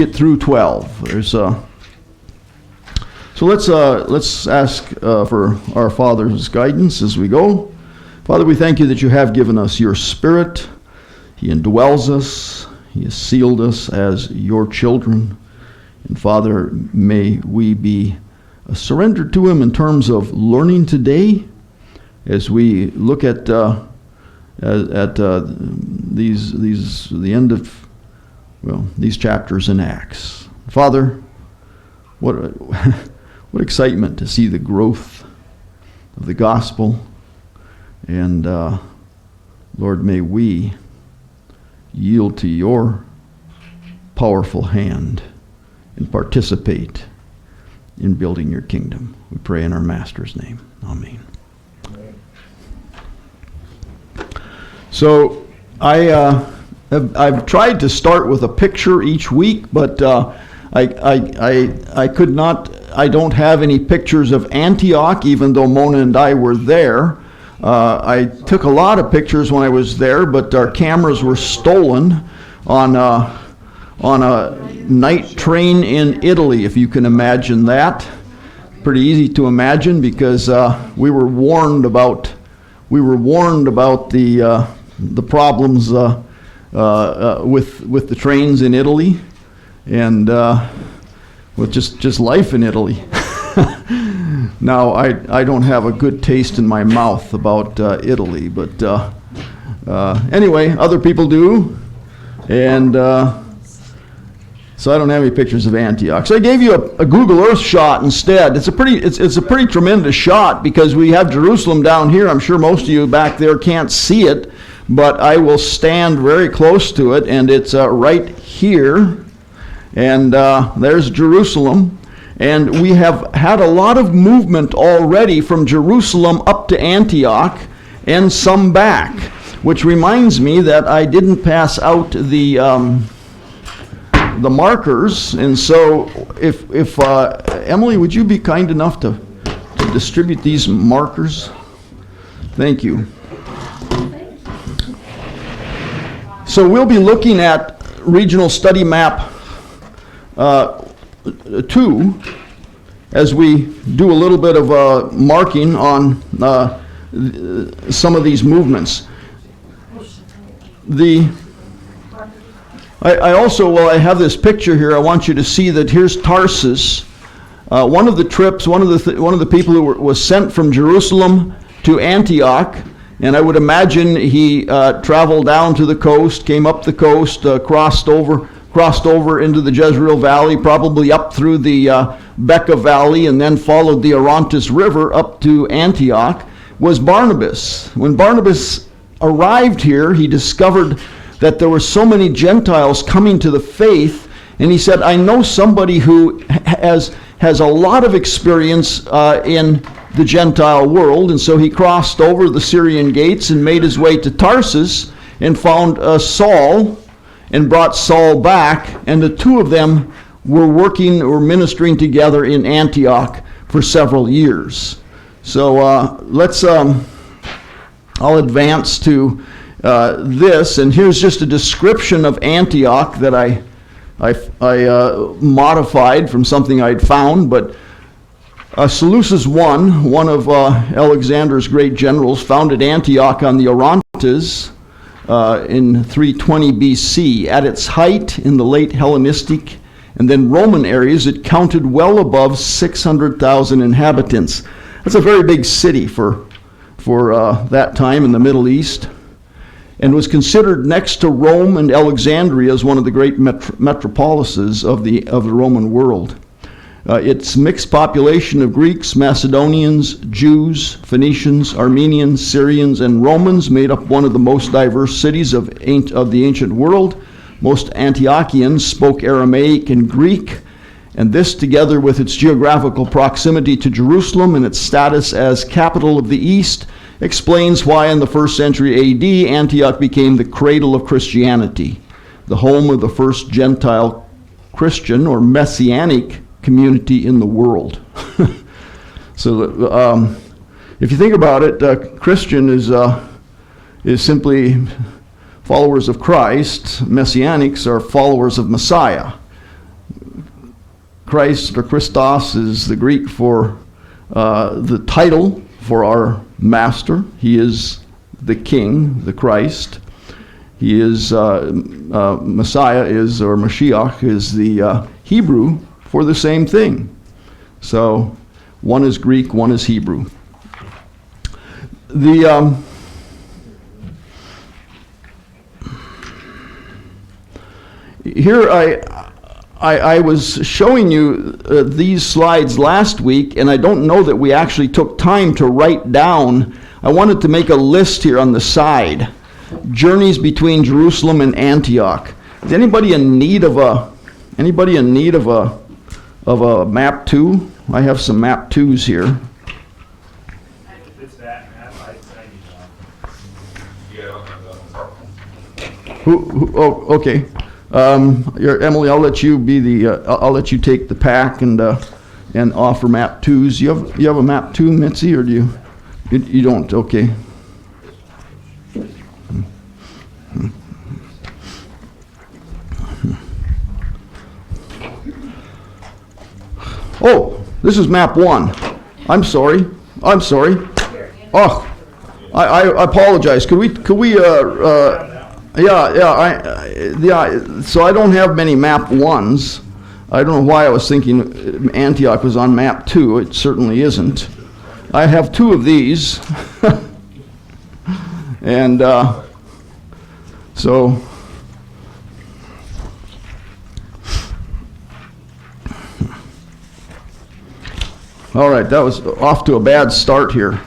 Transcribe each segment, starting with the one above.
get through 12. There's So let's ask for our Father's guidance as we go. Father, we thank you that you have given us your Spirit. He indwells us. He has sealed us as your children. And Father, may we be surrendered to him in terms of learning today as we look at the end of these chapters in Acts. Father, what excitement to see the growth of the gospel. And Lord, may we yield to your powerful hand and participate in building your kingdom. We pray in our Master's name. Amen. So I've tried to start with a picture each week, but I could not. I don't have any pictures of Antioch, even though Mona and I were there. I took a lot of pictures when I was there, but our cameras were stolen on a night train in Italy, if you can imagine that. Pretty easy to imagine because we were warned about the problems with the trains in Italy, and with just life in Italy. Now, I don't have a good taste in my mouth about Italy, but anyway, other people do, and so I don't have any pictures of Antioch. So I gave you a Google Earth shot instead. It's a pretty tremendous shot because we have Jerusalem down here. I'm sure most of you back there can't see it, but I will stand very close to it, and it's right here. And there's Jerusalem. And we have had a lot of movement already from Jerusalem up to Antioch and some back, which reminds me that I didn't pass out the markers. And so if Emily, would you be kind enough to distribute these markers? Thank you. So we'll be looking at Regional Study Map 2 as we do a little bit of marking on some of these movements. I also, while I have this picture here, I want you to see that here's Tarsus. One of the trips, one of the people who was sent from Jerusalem to Antioch, and I would imagine he traveled down to the coast, came up the coast, crossed over into the Jezreel Valley, probably up through the Becca Valley, and then followed the Orontes River up to Antioch, was Barnabas. When Barnabas arrived here, he discovered that there were so many Gentiles coming to the faith, and he said, I know somebody who has a lot of experience in the Gentile world, and so he crossed over the Syrian gates and made his way to Tarsus and found Saul, and brought Saul back, and the two of them were working or ministering together in Antioch for several years. So I'll advance to this, and here's just a description of Antioch that I modified from something I'd found, but Seleucus I, one of Alexander's great generals, founded Antioch on the Orontes in 320 BC. At its height in the late Hellenistic and then Roman areas, it counted well above 600,000 inhabitants. That's a very big city for that time in the Middle East, and was considered next to Rome and Alexandria as one of the great metropolises of the Roman world. Its mixed population of Greeks, Macedonians, Jews, Phoenicians, Armenians, Syrians, and Romans made up one of the most diverse cities of the ancient world. Most Antiochians spoke Aramaic and Greek, and this, together with its geographical proximity to Jerusalem and its status as capital of the East, explains why in the 1st century AD, Antioch became the cradle of Christianity, the home of the first Gentile Christian or Messianic community in the world. So if you think about it, Christian is simply followers of Christ. Messianics are followers of Messiah. Christ or Christos is the Greek for the title for our master. He is the King, the Christ. He is Messiah is, or Mashiach is the Hebrew for the same thing. So one is Greek, one is Hebrew. Here I was showing you these slides last week, and I don't know that we actually took time to write down. I wanted to make a list here on the side. Journeys between Jerusalem and Antioch. Is anybody in need of a map 2? I have some map 2s here. It's that map. I need one. Oh, okay. Emily, I'll let you be the. I'll let you take the pack and offer map 2s. You have a map 2, Mitzi, or do you? You don't. Okay. Oh, this is map 1. I'm sorry. Oh, I apologize. Could we yeah, so I don't have many map 1s. I don't know why I was thinking Antioch was on map 2. It certainly isn't. I have 2 of these. And so all right, that was off to a bad start here.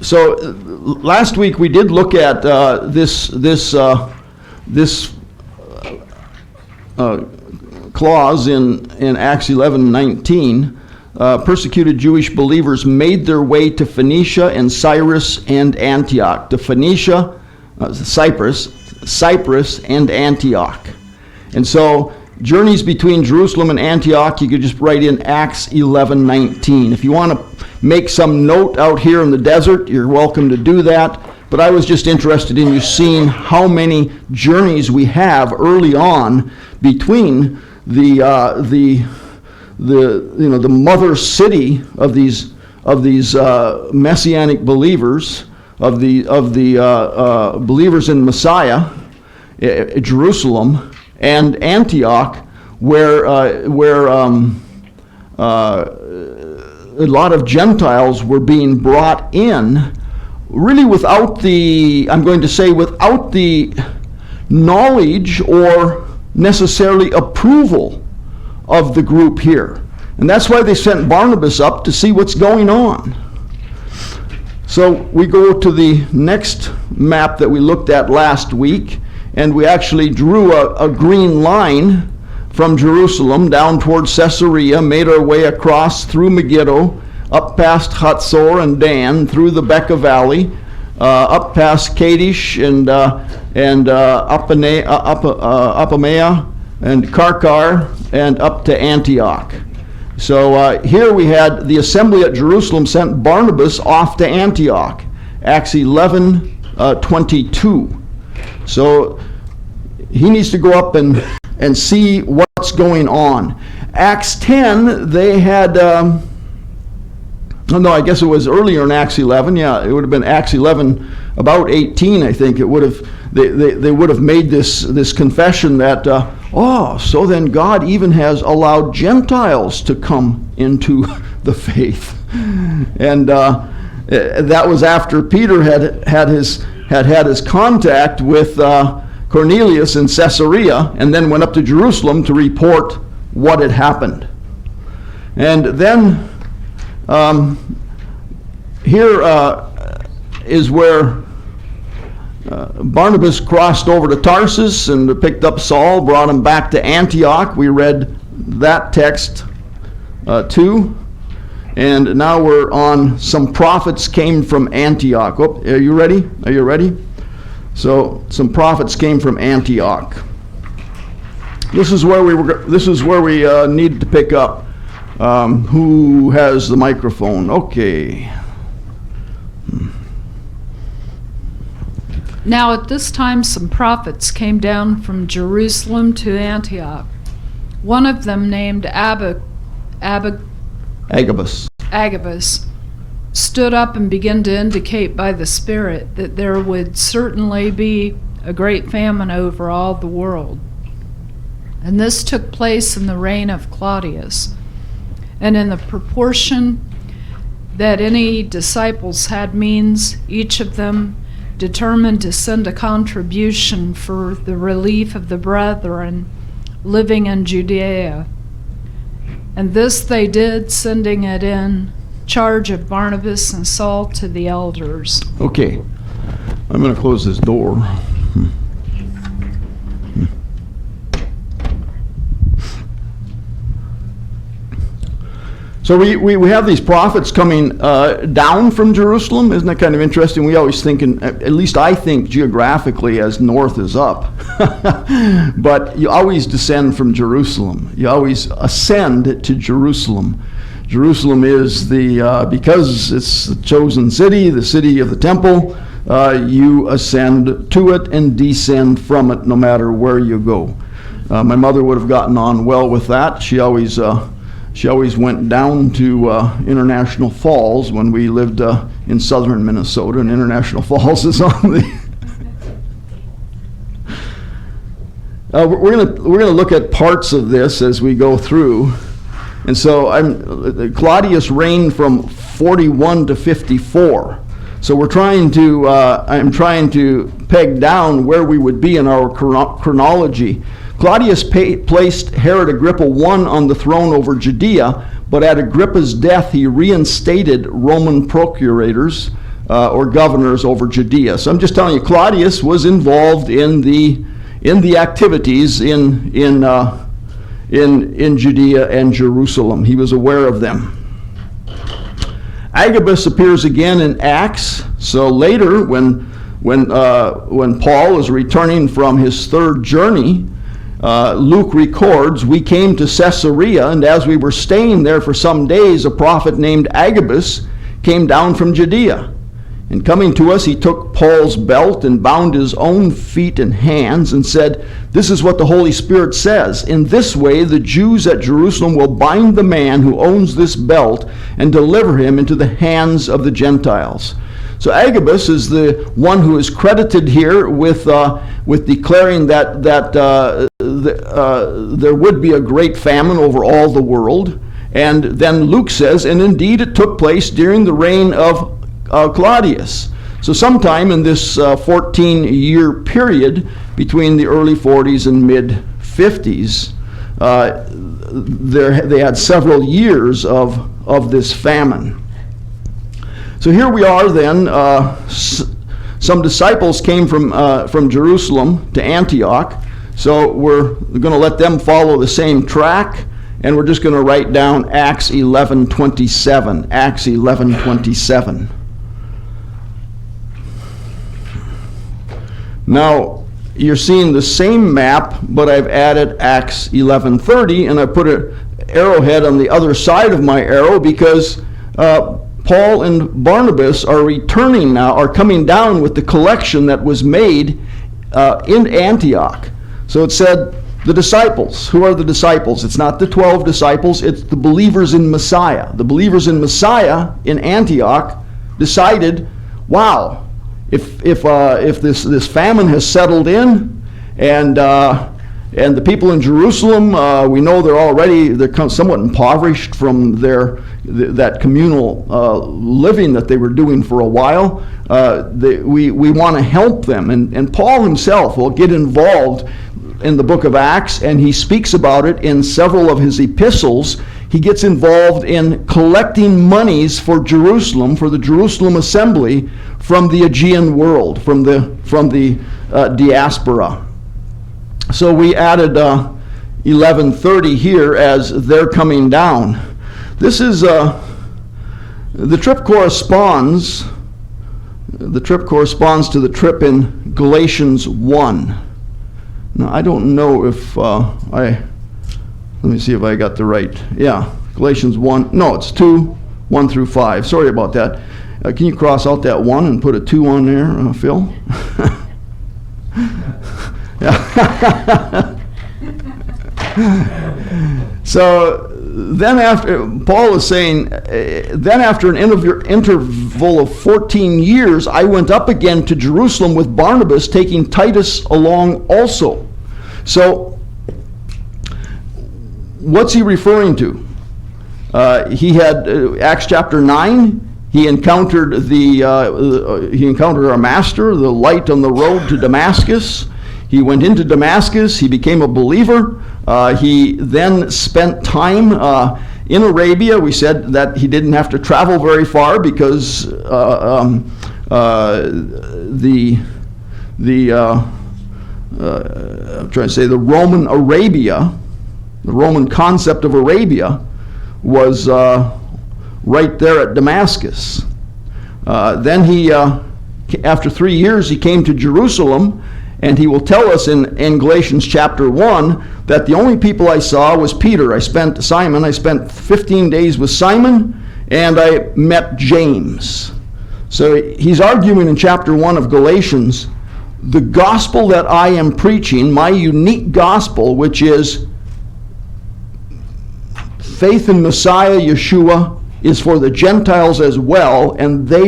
So last week we did look at this clause in Acts 11:19. Persecuted Jewish believers made their way to Phoenicia and Cyprus and Antioch. To Phoenicia, Cyprus and Antioch. And so journeys between Jerusalem and Antioch, you could just write in Acts 11:19. If you want to make some note out here in the desert, you're welcome to do that. But I was just interested in you seeing how many journeys we have early on between the mother city of these messianic believers, of the believers in Messiah, Jerusalem, and Antioch, where a lot of Gentiles were being brought in, really without the knowledge or necessarily approval of the group here. And that's why they sent Barnabas up to see what's going on. So we go to the next map that we looked at last week, and we actually drew a green line from Jerusalem down towards Caesarea, made our way across through Megiddo, up past Hatzor and Dan, through the Becca Valley, up past Kadesh and Apamea and Karkar, and up to Antioch. So here we had the assembly at Jerusalem sent Barnabas off to Antioch, Acts 11:22. So he needs to go up and see what's going on. Acts 10, they had, no, I guess it was earlier in Acts 11. Yeah, it would have been Acts 11, about 18, I think. It would have, they would have made this confession that, so then God even has allowed Gentiles to come into the faith. And that was after Peter had his contact with Cornelius in Caesarea, and then went up to Jerusalem to report what had happened. And then here is where Barnabas crossed over to Tarsus and picked up Saul, brought him back to Antioch. We read that text too. And now we're on some prophets came from Antioch. Oh, are you ready? Are you ready? So some prophets came from Antioch. This is where we need to pick up. Who has the microphone? Okay. Now at this time some prophets came down from Jerusalem to Antioch, One of them, named Agabus. Agabus, stood up and began to indicate by the Spirit that there would certainly be a great famine over all the world. And this took place in the reign of Claudius. And in the proportion that any disciples had means, each of them determined to send a contribution for the relief of the brethren living in Judea. And this they did, sending it in charge of Barnabas and Saul to the elders. Okay, I'm going to close this door. So we have these prophets coming down from Jerusalem. Isn't that kind of interesting? We always think, at least I think geographically, as north is up. But you always descend from Jerusalem. You always ascend to Jerusalem. Jerusalem is because it's the chosen city, the city of the temple, you ascend to it and descend from it no matter where you go. My mother would have gotten on well with that. She always went down to International Falls when we lived in southern Minnesota, and International Falls is on the... We're gonna look at parts of this as we go through. And so Claudius reigned from 41 to 54. So I'm trying to peg down where we would be in our chronology. Claudius placed Herod Agrippa I on the throne over Judea, but at Agrippa's death he reinstated Roman procurators or governors over Judea. So I'm just telling you, Claudius was involved in the activities in Judea and Jerusalem. He was aware of them. Agabus appears again in Acts. So later, when Paul is returning from his third journey, Luke records, "We came to Caesarea, and as we were staying there for some days, a prophet named Agabus came down from Judea. And coming to us, he took Paul's belt and bound his own feet and hands and said, 'This is what the Holy Spirit says. In this way, the Jews at Jerusalem will bind the man who owns this belt and deliver him into the hands of the Gentiles.'" So Agabus is the one who is credited here with declaring that there would be a great famine over all the world. And then Luke says, "And indeed it took place during the reign of Claudius." So sometime in this 14-year period between the early 40s and mid-50s, they had several years of this famine. So here we are then. Some disciples came from Jerusalem to Antioch. So we're going to let them follow the same track, and we're just going to write down Acts 11:27. Acts 11:27. Now, you're seeing the same map, but I've added Acts 11:30, and I put an arrowhead on the other side of my arrow because Paul and Barnabas are returning now, are coming down with the collection that was made in Antioch. So it said the disciples. Who are the disciples? It's not the 12 disciples, it's the believers in Messiah. The believers in Messiah in Antioch decided, wow, if this famine has settled in, and the people in Jerusalem, we know they're somewhat impoverished from that communal living that they were doing for a while. We want to help them, and Paul himself will get involved in the book of Acts, and he speaks about it in several of his epistles. He gets involved in collecting monies for Jerusalem, for the Jerusalem assembly, from the Aegean world, from the diaspora. So we added 11:30 here as they're coming down. This is the trip corresponds to the trip in Galatians 1. Now I don't know if let me see if I got the right. Yeah, Galatians 1. No, it's 2, 1 through 5. Sorry about that. Can you cross out that 1 and put a 2 on there, Phil? Yeah. So then Paul is saying, then after an interval of 14 years, I went up again to Jerusalem with Barnabas, taking Titus along also. So what's he referring to? He had, Acts chapter 9, he encountered our master, the light on the road to Damascus. He went into Damascus. He became a believer. He then spent time in Arabia. We said that he didn't have to travel very far because the Roman Arabia, the Roman concept of Arabia, was right there at Damascus. Then he, after 3 years, he came to Jerusalem. And he will tell us in Galatians chapter 1 that the only people I saw was Peter. I spent 15 days with Simon, and I met James. So he's arguing in chapter 1 of Galatians, the gospel that I am preaching, my unique gospel, which is faith in Messiah Yeshua, is for the Gentiles as well, and they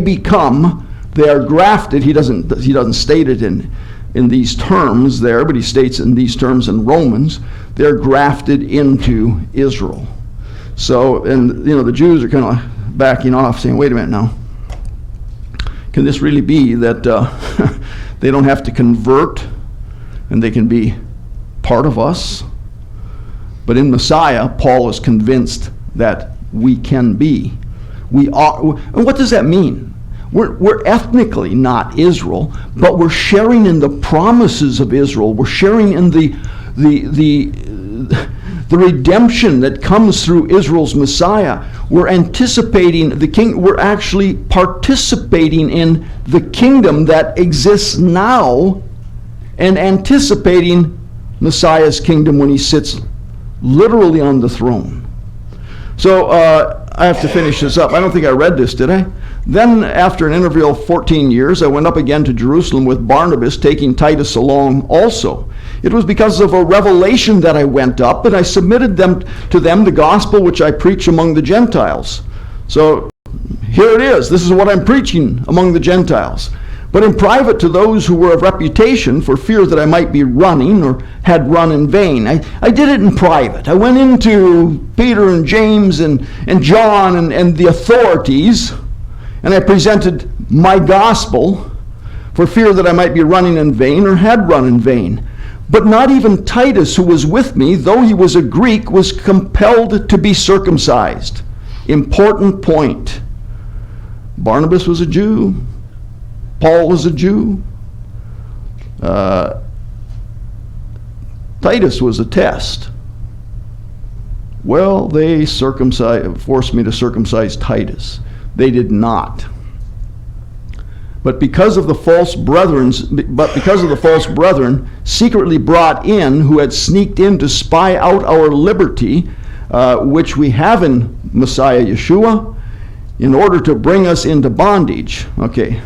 are grafted. He doesn't state it in these terms there, but he states in these terms in Romans, they're grafted into Israel. So, and the Jews are kind of backing off, saying, wait a minute now, can this really be that they don't have to convert and they can be part of us? But in Messiah, Paul is convinced that we can be. We are. And what does that mean? We're ethnically not Israel, but we're sharing in the promises of Israel. We're sharing in the redemption that comes through Israel's Messiah. We're anticipating the king. We're actually participating in the kingdom that exists now and anticipating Messiah's kingdom when he sits literally on the throne. So I have to finish this up. I don't think I read this, did I? Then, after an interval of 14 years, I went up again to Jerusalem with Barnabas, taking Titus along also. It was because of a revelation that I went up, and I submitted to them the gospel which I preach among the Gentiles. So, here it is. This is what I'm preaching among the Gentiles. But in private to those who were of reputation, for fear that I might be running or had run in vain. I did it in private. I went into Peter and James and John and the authorities, and I presented my gospel for fear that I might be running in vain or had run in vain. But not even Titus, who was with me, though he was a Greek, was compelled to be circumcised. Important point. Barnabas was a Jew. Paul was a Jew. Titus was a test. Well, they forced me to circumcise Titus. They did not. But because of the false brethren secretly brought in, who had sneaked in to spy out our liberty, which we have in Messiah Yeshua, in order to bring us into bondage. Okay.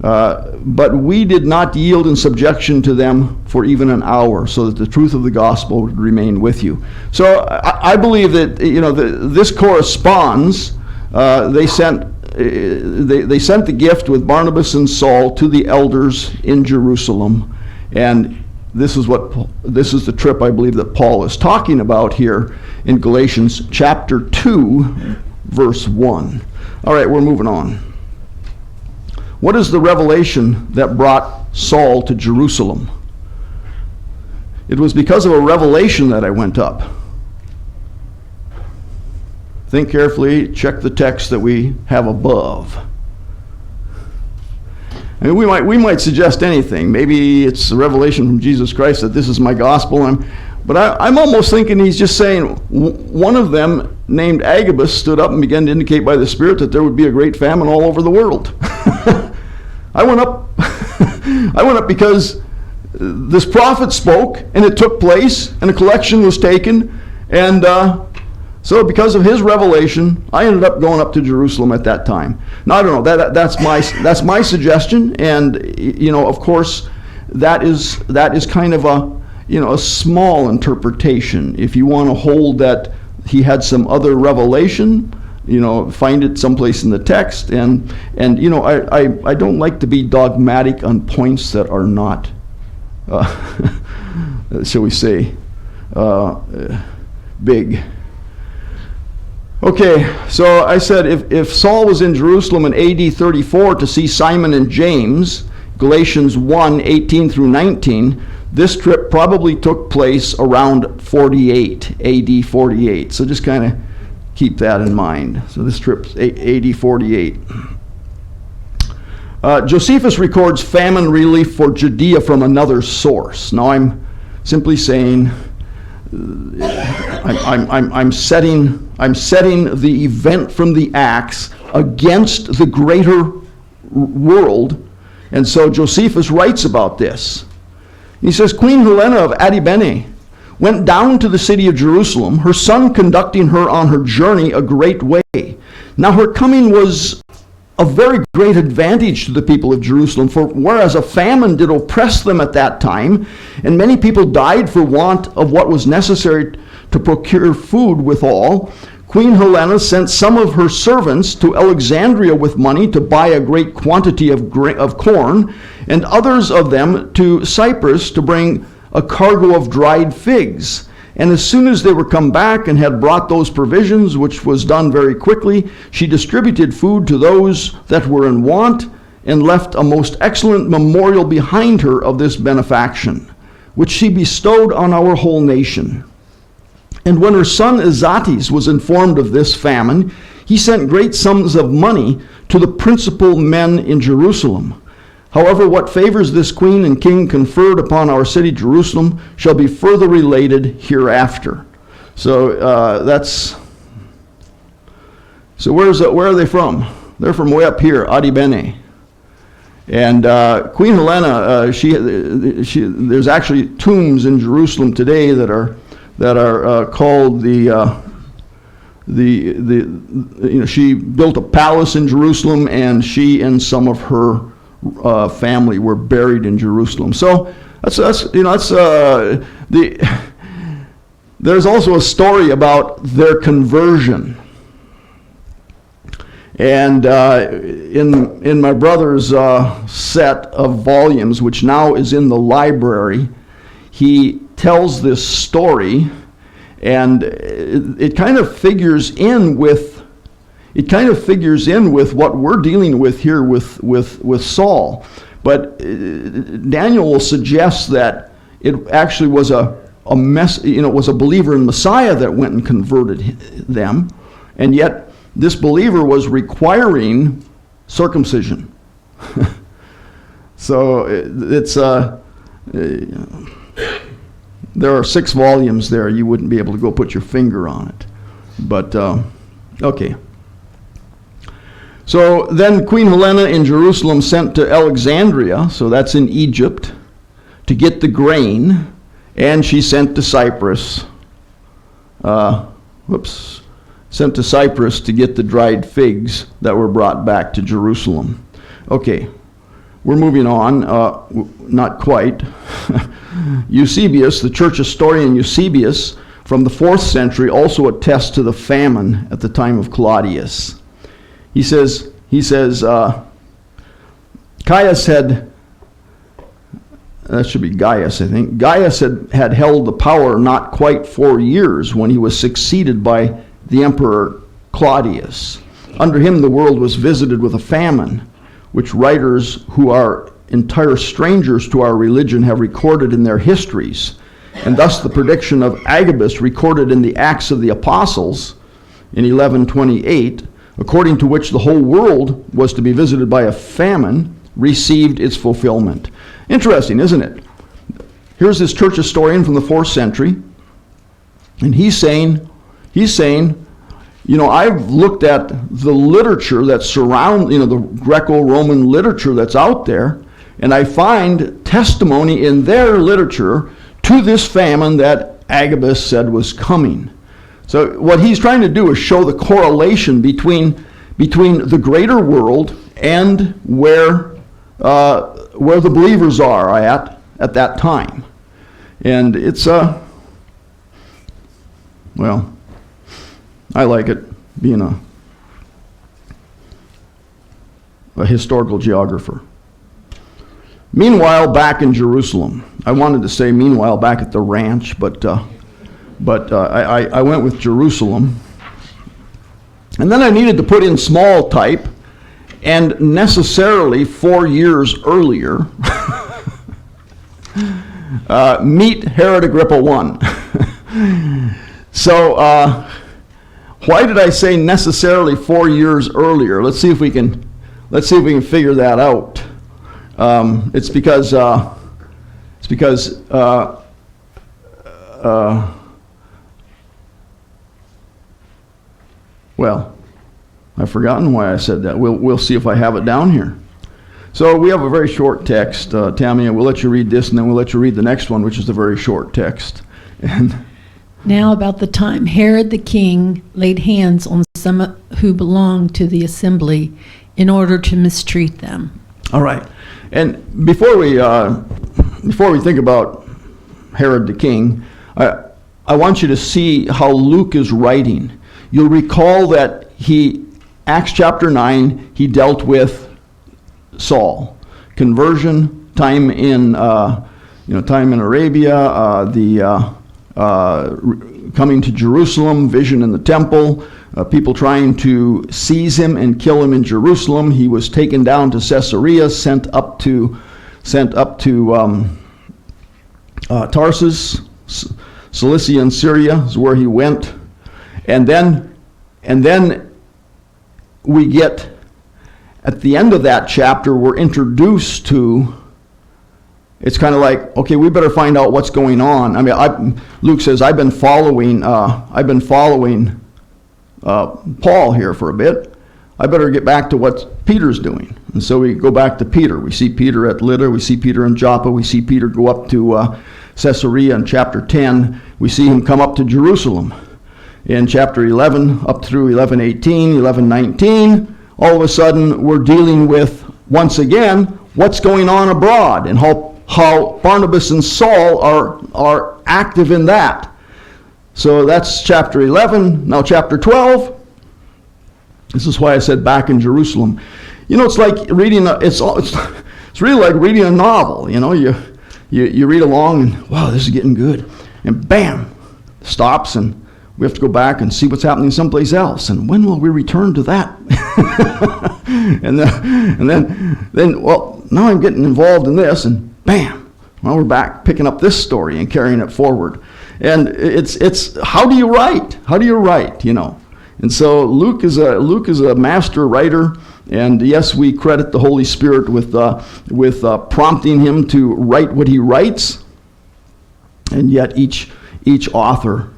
But we did not yield in subjection to them for even an hour, so that the truth of the gospel would remain with you. So I believe that this corresponds. They sent the gift with Barnabas and Saul to the elders in Jerusalem, and this is the trip I believe that Paul is talking about here in Galatians chapter 2, verse 1. All right, we're moving on. What is the revelation that brought Saul to Jerusalem? It was because of a revelation that I went up. Think carefully, check the text that we have above. I mean, we might suggest anything. Maybe it's a revelation from Jesus Christ that this is my gospel. But I'm almost thinking he's just saying one of them, named Agabus, stood up and began to indicate by the Spirit that there would be a great famine all over the world. I went up because this prophet spoke, and it took place, and a collection was taken, and so because of his revelation, I ended up going up to Jerusalem at that time. Now, I don't know, that's my suggestion, and of course that is kind of a small interpretation. If you want to hold that he had some other revelation, find it someplace in the text. And I don't like to be dogmatic on points that are not, shall we say, big. Okay, so I said if Saul was in Jerusalem in AD 34 to see Simon and James, Galatians 1:18 through 19, this trip probably took place around 48, AD 48. So just kind of keep that in mind. So this trip's AD 48. Josephus records famine relief for Judea from another source. Now I'm simply saying I'm setting the event from the Acts against the greater world, and so Josephus writes about this. He says, Queen Helena of Adibene went down to the city of Jerusalem, her son conducting her on her journey a great way. Now her coming was a very great advantage to the people of Jerusalem, for whereas a famine did oppress them at that time, and many people died for want of what was necessary to procure food withal, Queen Helena sent some of her servants to Alexandria with money to buy a great quantity of corn, and others of them to Cyprus to bring a cargo of dried figs. And as soon as they were come back and had brought those provisions, which was done very quickly, she distributed food to those that were in want, and left a most excellent memorial behind her of this benefaction, which she bestowed on our whole nation. And when her son Azates was informed of this famine, he sent great sums of money to the principal men in Jerusalem. However, what favors this queen and king conferred upon our city Jerusalem shall be further related hereafter. So where are they from? They're from way up here, Adibene. And Queen Helena, there's actually tombs in Jerusalem today that are called she built a palace in Jerusalem, and she and some of her family were buried in Jerusalem. So there's also a story about their conversion. And in my brother's set of volumes, which now is in the library, he tells this story, and it kind of figures in with what we're dealing with here with Saul. But Daniel will suggest that it actually was was a believer in Messiah that went and converted them, and yet this believer was requiring circumcision. So it's there are 6 volumes there. You wouldn't be able to go put your finger on it. But, okay. So then Queen Helena in Jerusalem sent to Alexandria, so that's in Egypt, to get the grain, and she sent to Cyprus. Sent to Cyprus to get the dried figs that were brought back to Jerusalem. Okay, we're moving on. Not quite. Eusebius, the church historian Eusebius, from the 4th century, also attests to the famine at the time of Claudius. He says, Caius had, that should be Gaius, I think. Gaius had held the power not quite 4 years when he was succeeded by the Emperor Claudius. Under him, the world was visited with a famine, which writers who are entire strangers to our religion have recorded in their histories, and thus the prediction of Agabus recorded in the Acts of the Apostles in 1128, according to which the whole world was to be visited by a famine, received its fulfillment. Interesting, isn't it? Here's this church historian from the 4th century, and he's saying, I've looked at the literature that surrounds, the Greco-Roman literature that's out there, and I find testimony in their literature to this famine that Agabus said was coming. So what he's trying to do is show the correlation between the greater world and where the believers are at that time. And it's, well, I like it, being a historical geographer. Meanwhile, back in Jerusalem. I wanted to say meanwhile back at the ranch, but I went with Jerusalem. And then I needed to put in small type, and necessarily 4 years earlier, meet Herod Agrippa I. So why did I say necessarily 4 years earlier? Let's see if we can figure that out. It's because well, I've forgotten why I said that. We'll see if I have it down here. So we have a very short text, Tammy, and we'll let you read this, and then we'll let you read the next one, which is a very short text. And now about the time Herod the king laid hands on some who belonged to the assembly in order to mistreat them. all right, and before we think about Herod the king, I want you to see how Luke is writing. You'll recall that Acts chapter 9, he dealt with Saul, conversion, time in Arabia, coming to Jerusalem, vision in the temple, people trying to seize him and kill him in Jerusalem. He was taken down to Caesarea, sent up to Tarsus, Cilicia and Syria is where he went, and then we get, at the end of that chapter, we're introduced to, it's kind of like, okay, we better find out what's going on. I mean, Luke says, I've been following Paul here for a bit. I better get back to what Peter's doing. And so we go back to Peter. We see Peter at Lydda. We see Peter in Joppa. We see Peter go up to Caesarea in chapter 10. We see him come up to Jerusalem in chapter 11 up through 11:18, 11:19. All of a sudden, we're dealing with, once again, what's going on abroad and how Barnabas and Saul are active in that. So that's chapter 11. Now chapter 12. This is why I said back in Jerusalem. You know, it's like reading. It's really like reading a novel. You know, you read along and wow, this is getting good, and bam, stops, and we have to go back and see what's happening someplace else. And when will we return to that? and then well, now I'm getting involved in this, and bam, well, we're back picking up this story and carrying it forward. And it's how do you write? How do you write? You know. And so Luke is a master writer, and yes, we credit the Holy Spirit with prompting him to write what he writes. And yet each author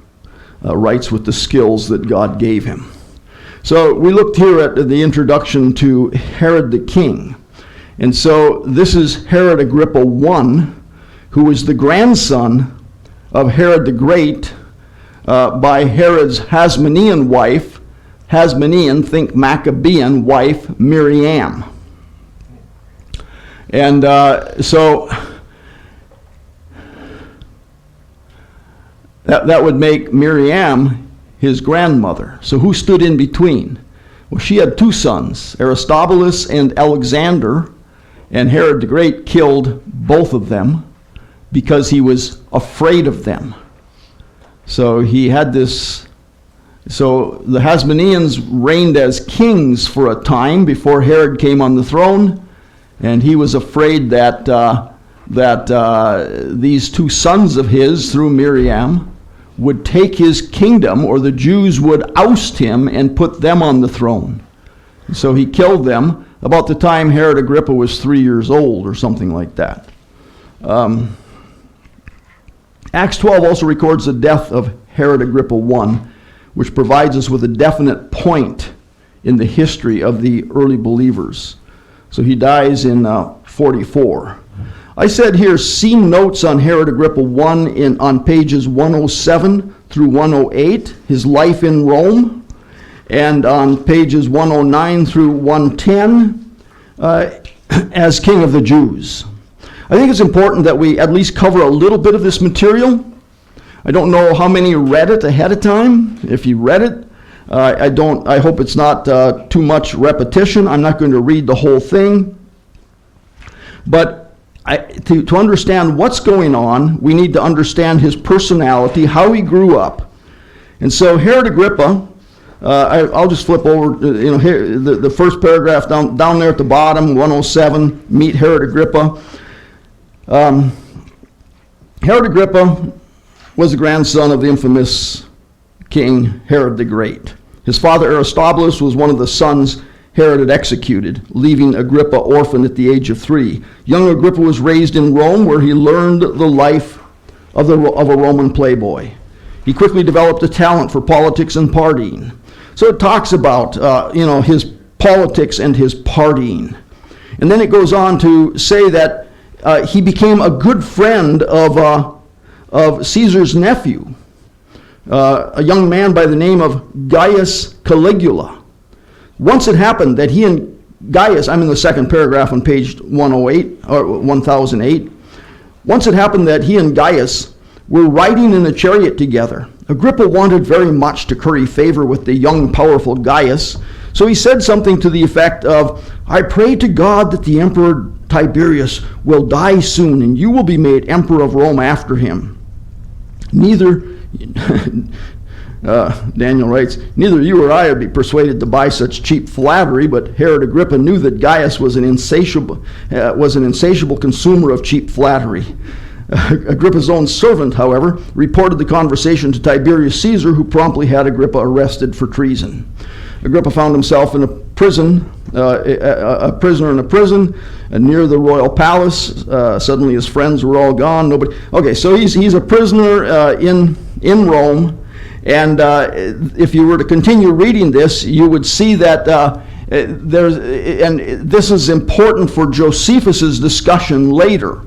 writes with the skills that God gave him. So we looked here at the introduction to Herod the king, and so this is Herod Agrippa I, who was the grandson of Herod the Great. By Herod's Hasmonean wife, Hasmonean, think Maccabean wife, Marion. And so that would make Miriam his grandmother. So who stood in between? Well, she had two sons, Aristobulus and Alexander, and Herod the Great killed both of them because he was afraid of them. So he had this, so the Hasmoneans reigned as kings for a time before Herod came on the throne, and he was afraid that these two sons of his, through Miriam, would take his kingdom, or the Jews would oust him and put them on the throne. So he killed them about the time Herod Agrippa was 3 years old or something like that. Acts 12 also records the death of Herod Agrippa I, which provides us with a definite point in the history of the early believers. So he dies in 44. I said here, see notes on Herod Agrippa I on pages 107 through 108, his life in Rome, and on pages 109 through 110 as king of the Jews. I think it's important that we at least cover a little bit of this material. I don't know how many read it ahead of time. If you read it, I hope it's not too much repetition. I'm not going to read the whole thing. But to understand what's going on, we need to understand his personality, how he grew up. And so Herod Agrippa, I'll just flip over, here, the first paragraph down there at the bottom, 107, meet Herod Agrippa. Herod Agrippa was the grandson of the infamous King Herod the Great. His father Aristobulus was one of the sons Herod had executed, leaving Agrippa orphaned at the age of 3. Young Agrippa was raised in Rome, where he learned the life of a Roman playboy. He quickly developed a talent for politics and partying. So it talks about his politics and his partying. And then it goes on to say that he became a good friend of Caesar's nephew, a young man by the name of Gaius Caligula. Once it happened that he and Gaius, I'm in the second paragraph on page 108 or 1008. Once it happened that he and Gaius were riding in a chariot together. Agrippa wanted very much to curry favor with the young, powerful Gaius, so he said something to the effect of, "I pray to God that the Emperor Tiberius will die soon, and you will be made Emperor of Rome after him." Daniel writes, "Neither you or I would be persuaded to buy such cheap flattery," but Herod Agrippa knew that Gaius was an insatiable consumer of cheap flattery. Agrippa's own servant, however, reported the conversation to Tiberius Caesar, who promptly had Agrippa arrested for treason. Agrippa found himself in a prison, a prisoner in a prison near the royal palace. Suddenly his friends were all gone. Okay, so he's a prisoner in Rome. And if you were to continue reading this, you would see that and this is important for Josephus's discussion later.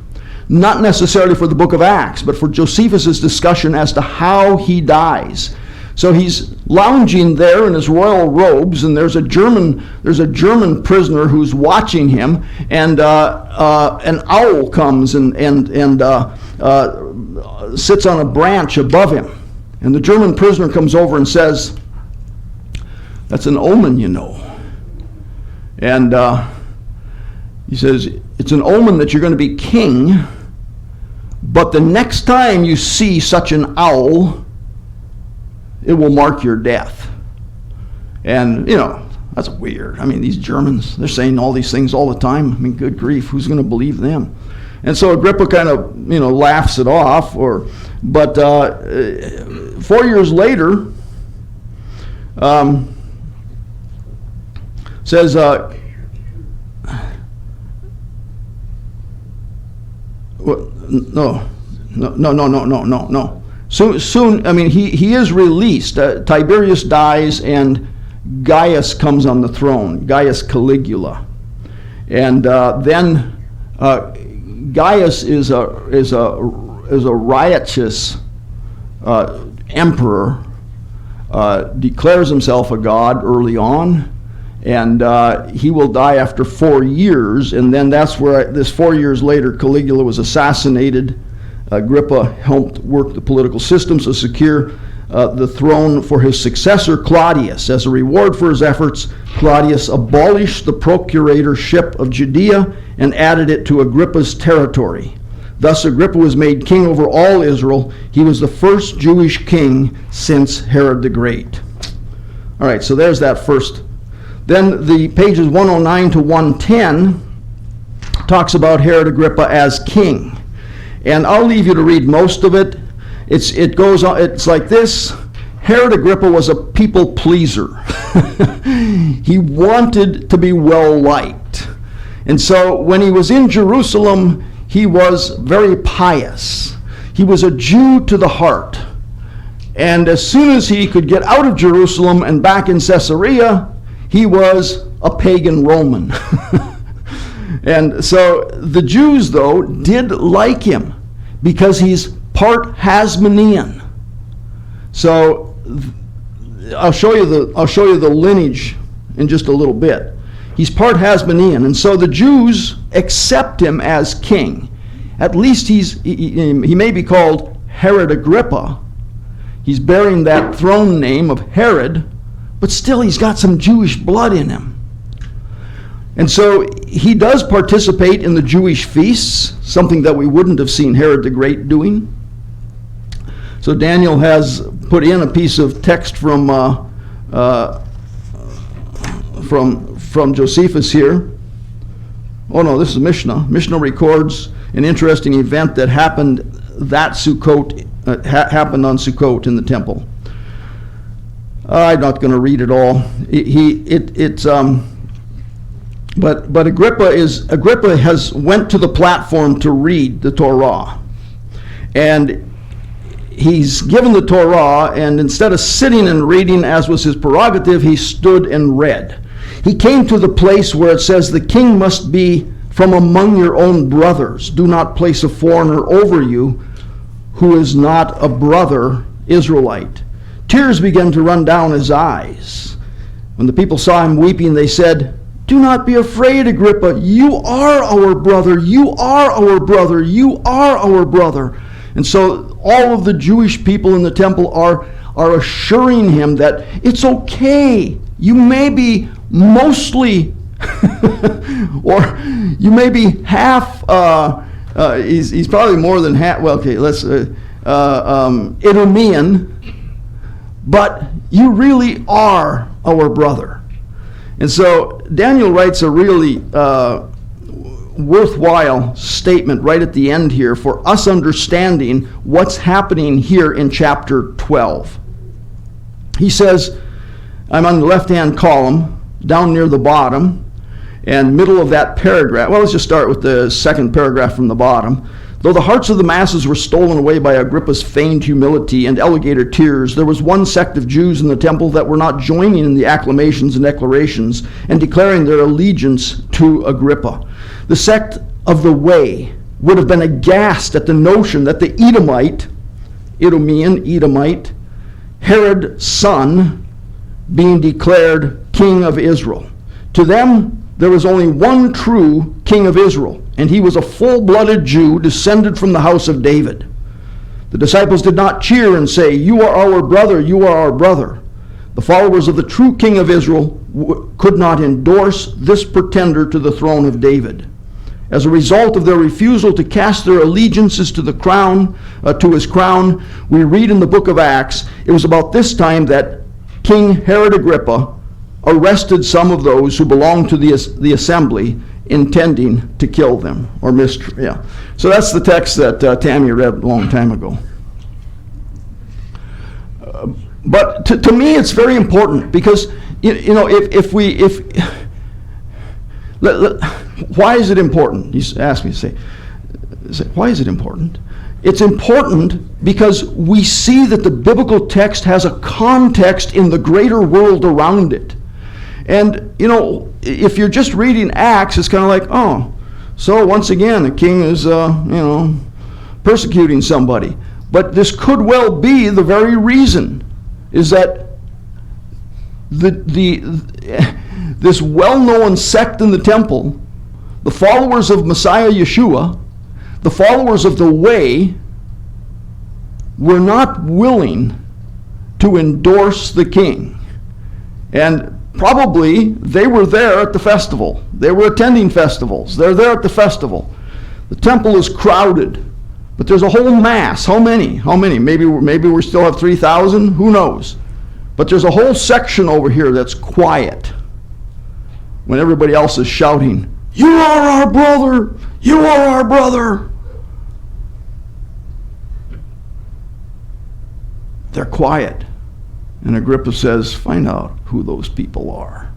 Not necessarily for the book of Acts, but for Josephus's discussion as to how he dies. So he's lounging there in his royal robes, and there's a German prisoner who's watching him, and an owl comes and sits on a branch above him. And the German prisoner comes over and says, "That's an omen, you know." And he says, "It's an omen that you're going to be king, but the next time you see such an owl, it will mark your death." And, that's weird. I mean, these Germans, they're saying all these things all the time. I mean, good grief, who's going to believe them? And so Agrippa kind of, laughs it off. But 4 years later, says, no. Soon, I mean, he is released. Tiberius dies, and Gaius comes on the throne, Gaius Caligula. And then Gaius is a riotous emperor, declares himself a god early on, and he will die after 4 years, and then that's where this 4 years later Caligula was assassinated. Agrippa helped work the political system to secure the throne for his successor Claudius. As a reward for his efforts, Claudius abolished the procuratorship of Judea and added it to Agrippa's territory. Thus Agrippa was made king over all Israel. He was the first Jewish king since Herod the Great. All right, so there's that first. Then the pages 109 to 110 talks about Herod Agrippa as king. And I'll leave you to read most of it. It's like this. Herod Agrippa was a people pleaser. He wanted to be well liked. And so when he was in Jerusalem, he was very pious. He was a Jew to the heart. And as soon as he could get out of Jerusalem and back in Caesarea, he was a pagan Roman. And so the Jews, though, did like him because he's part Hasmonean. So I'll show you the lineage in just a little bit. He's part Hasmonean, and so the Jews accept him as king. at least he may be called Herod Agrippa. He's bearing that throne name of Herod, but still he's got some Jewish blood in him. And so he does participate in the Jewish feasts, something that we wouldn't have seen Herod the Great doing. So Daniel has put in a piece of text from Josephus here. Oh no, this is Mishnah. Mishnah records an interesting event that happened happened on Sukkot in the temple. I'm not going to read it all. But Agrippa has went to the platform to read the Torah, and he's given the Torah, and instead of sitting and reading as was his prerogative, he stood and read. He came to the place where it says, "The king must be from among your own brothers. Do not place a foreigner over you who is not a brother Israelite." Tears began to run down his eyes. When the people saw him weeping, they said, "Do not be afraid, Agrippa. You are our brother. You are our brother. You are our brother." And so all of the Jewish people in the temple are assuring him that it's okay. You may be mostly, or you may be half, he's probably more than half, well, okay, Idumean, but you really are our brother. And so Daniel writes a really worthwhile statement right at the end here for us understanding what's happening here in chapter 12. He says, I'm on the left-hand column, down near the bottom, and middle of that paragraph. Well, let's just start with the second paragraph from the bottom. Though the hearts of the masses were stolen away by Agrippa's feigned humility and alligator tears, there was one sect of Jews in the temple that were not joining in the acclamations and declarations and declaring their allegiance to Agrippa. The sect of the Way would have been aghast at the notion that the Edomite, Herod's son, being declared king of Israel. To them, there was only one true king of Israel, and he was a full-blooded Jew descended from the house of David. The disciples did not cheer and say, "You are our brother, you are our brother." The followers of the true king of Israel could not endorse this pretender to the throne of David. As a result of their refusal to cast their allegiances to the crown, to his crown, we read in the book of Acts, it was about this time that King Herod Agrippa arrested some of those who belonged to the assembly, intending to kill them. So that's the text that Tammy read a long time ago. But to me, it's very important because why is it important? You asked me to say, why is it important? It's important because we see that the biblical text has a context in the greater world around it. And, if you're just reading Acts, it's kind of like, oh, so once again, the king is, persecuting somebody. But this could well be the very reason, is that this well-known sect in the temple, the followers of Messiah Yeshua, the followers of the Way, were not willing to endorse the king. And probably they were there at the festival. They were attending festivals. They're there at the festival. The temple is crowded, but there's a whole mass. How many? Maybe we still have 3,000. Who knows? But there's a whole section over here that's quiet when everybody else is shouting, "You are our brother! You are our brother!" They're quiet. And Agrippa says, find out who those people are.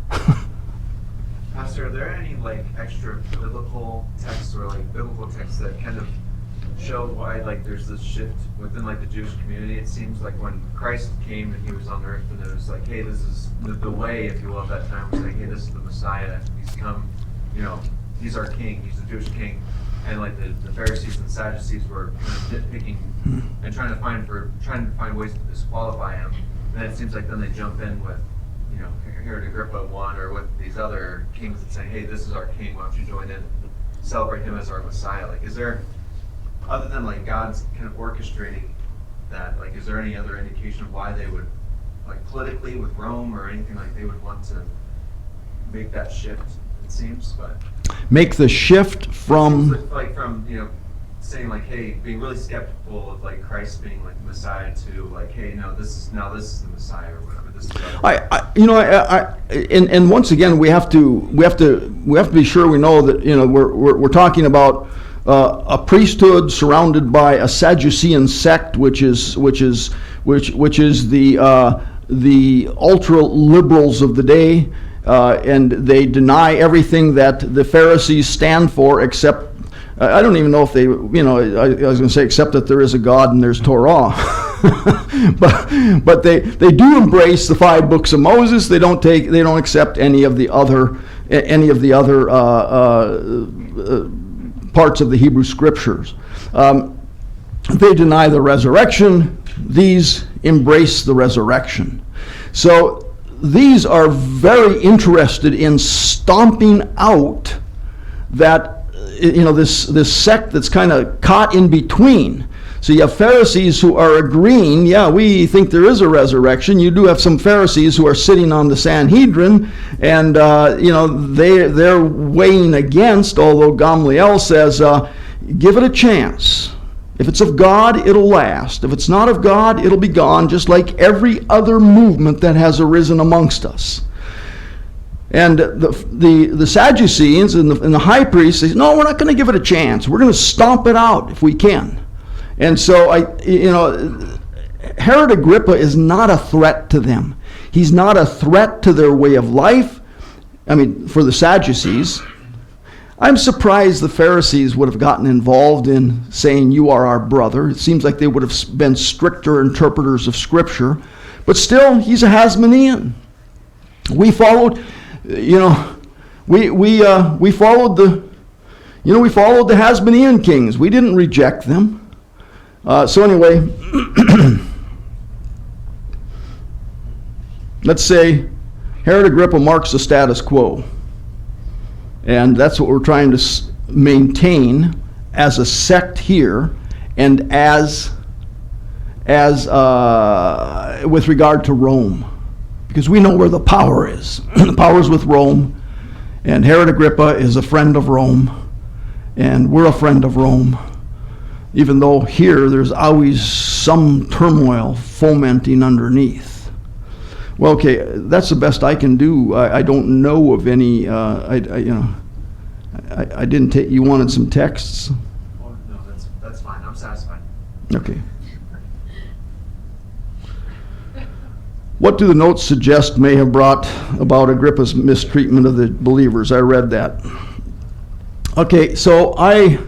Pastor, are there any extra biblical texts or biblical texts that kind of show why there's this shift within the Jewish community? It seems like when Christ came and he was on earth, and it was like, hey, this is the way, if you will, at that time was saying, hey, this is the Messiah. He's come, he's our king. He's the Jewish king. And the Pharisees and Sadducees were kind of nitpicking and trying to find ways to disqualify him. And it seems like then they jump in with, Herod Agrippa I, or with these other kings that say, hey, this is our king, why don't you join in, celebrate him as our Messiah? Is there other than like God's kind of orchestrating that, like, is there any other indication of why they would, like, politically with Rome or anything, like they would want to make that shift? It seems, but Make the shift from... like from, you know, saying like, hey, being really skeptical of like Christ being like the Messiah to like, hey, no, this is the Messiah or whatever. This is and once again, we have to be sure we know that, you know, we're talking about a priesthood surrounded by a Sadducean sect, which is the ultra liberals of the day, and they deny everything that the Pharisees stand for, except I don't even know if they, you know, I was going to say except that there is a God and there's Torah. but they do embrace the 5 books of Moses. They don't accept any of the other parts of the Hebrew Scriptures. They deny the resurrection. These embrace the resurrection. So these are very interested in stomping out that, you know, this sect that's kind of caught in between. So you have Pharisees who are agreeing, yeah, we think there is a resurrection. You do have some Pharisees who are sitting on the Sanhedrin, and you know, they're weighing against, although Gamliel says, give it a chance. If it's of God, it'll last. If it's not of God, it'll be gone, just like every other movement that has arisen amongst us. And the Sadducees and the high priests say, no, we're not going to give it a chance. We're going to stomp it out if we can. And so, Herod Agrippa is not a threat to them. He's not a threat to their way of life. I mean, for the Sadducees. I'm surprised the Pharisees would have gotten involved in saying, you are our brother. It seems like they would have been stricter interpreters of Scripture. But still, he's a Hasmonean. We followed... You know, we followed the Hasmonean kings. We didn't reject them. So anyway, let's say Herod Agrippa marks the status quo, and that's what we're trying to maintain as a sect here, and as with regard to Rome. Because we know where the power is. The power is with Rome, and Herod Agrippa is a friend of Rome, and we're a friend of Rome, even though here there's always some turmoil fomenting underneath. Well, okay, that's the best I can do. I don't know of any. I didn't take. You wanted some texts? Oh, no, that's fine. I'm satisfied. Okay. What do the notes suggest may have brought about Agrippa's mistreatment of the believers? I read that. Okay, so I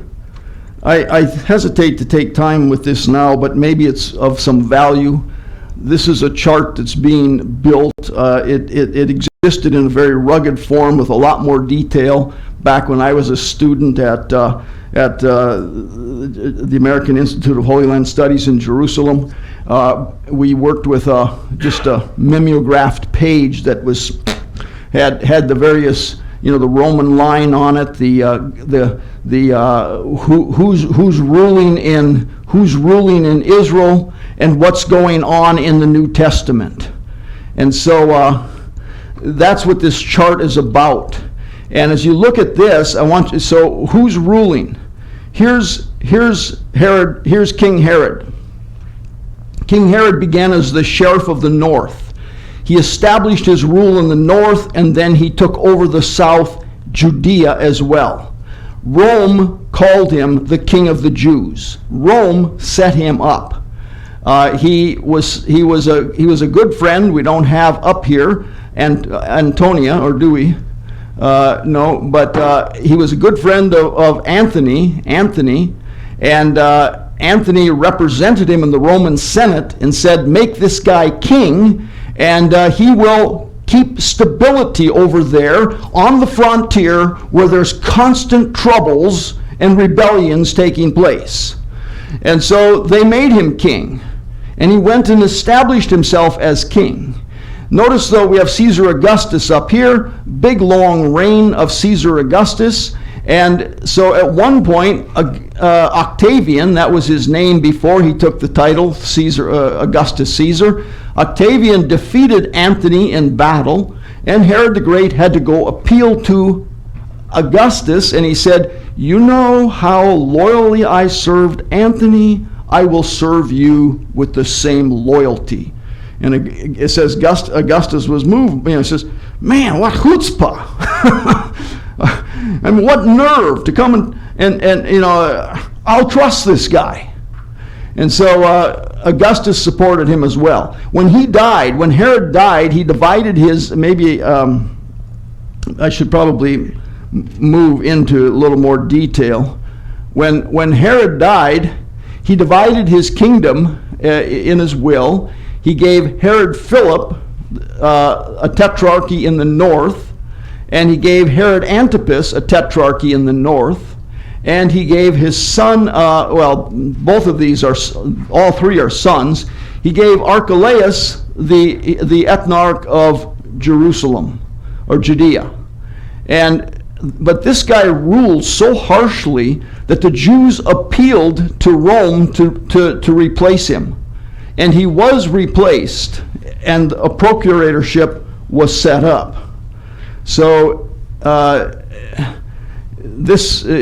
hesitate to take time with this now, but maybe it's of some value. This is a chart that's being built. It existed in a very rugged form with a lot more detail back when I was a student at the American Institute of Holy Land Studies in Jerusalem. We worked with just a mimeographed page that had the various, you know, the Roman line on it, who's ruling in Israel, and what's going on in the New Testament. And so that's what this chart is about. And as you look at this, so who's ruling? Here's Herod. Here's King Herod. King Herod began as the sheriff of the north. He established his rule in the north, and then he took over the south, Judea as well. Rome called him the King of the Jews. Rome set him up. He was a good friend. We don't have up here Antonia, or do we? No, but he was a good friend of Anthony, and Anthony represented him in the Roman Senate and said, make this guy king, and he will keep stability over there on the frontier where there's constant troubles and rebellions taking place. And so they made him king, and he went and established himself as king. Notice, though, we have Caesar Augustus up here, big long reign of Caesar Augustus, And so at one point, Octavian, that was his name before he took the title, Augustus Caesar, Octavian defeated Antony in battle, and Herod the Great had to go appeal to Augustus, and he said, "You know how loyally I served Antony, I will serve you with the same loyalty." And it says Augustus was moved. He says, "Man, what chutzpah!" I mean, what nerve to come and I'll trust this guy. And so Augustus supported him as well. When Herod died, he divided his, I should probably move into a little more detail. When Herod died, he divided his kingdom in his will. He gave Herod Philip a tetrarchy in the north, and he gave Herod Antipas a tetrarchy in the north, and he gave his son, both of these all three are sons. He gave Archelaus the ethnarch of Jerusalem, or Judea. But this guy ruled so harshly that the Jews appealed to Rome to replace him. And he was replaced, and a procuratorship was set up. So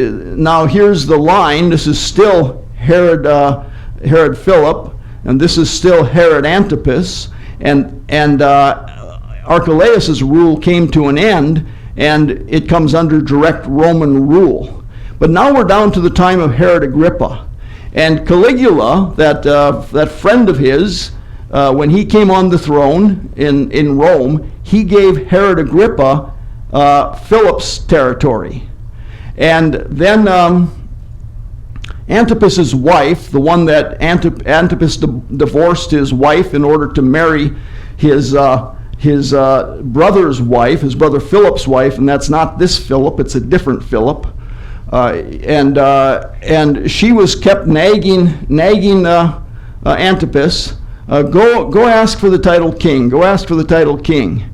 now here's the line. This is still Herod Philip, and this is still Herod Antipas, and Archelaus's rule came to an end, and it comes under direct Roman rule. But now we're down to the time of Herod Agrippa. And Caligula, that friend of his, when he came on the throne in Rome, he gave Herod Agrippa Philip's territory. And then Antipas's wife, the one that Antipas divorced his wife in order to marry his brother's wife, his brother Philip's wife, and that's not this Philip, it's a different Philip. And she was kept nagging Antipas, go ask for the title king, go ask for the title king.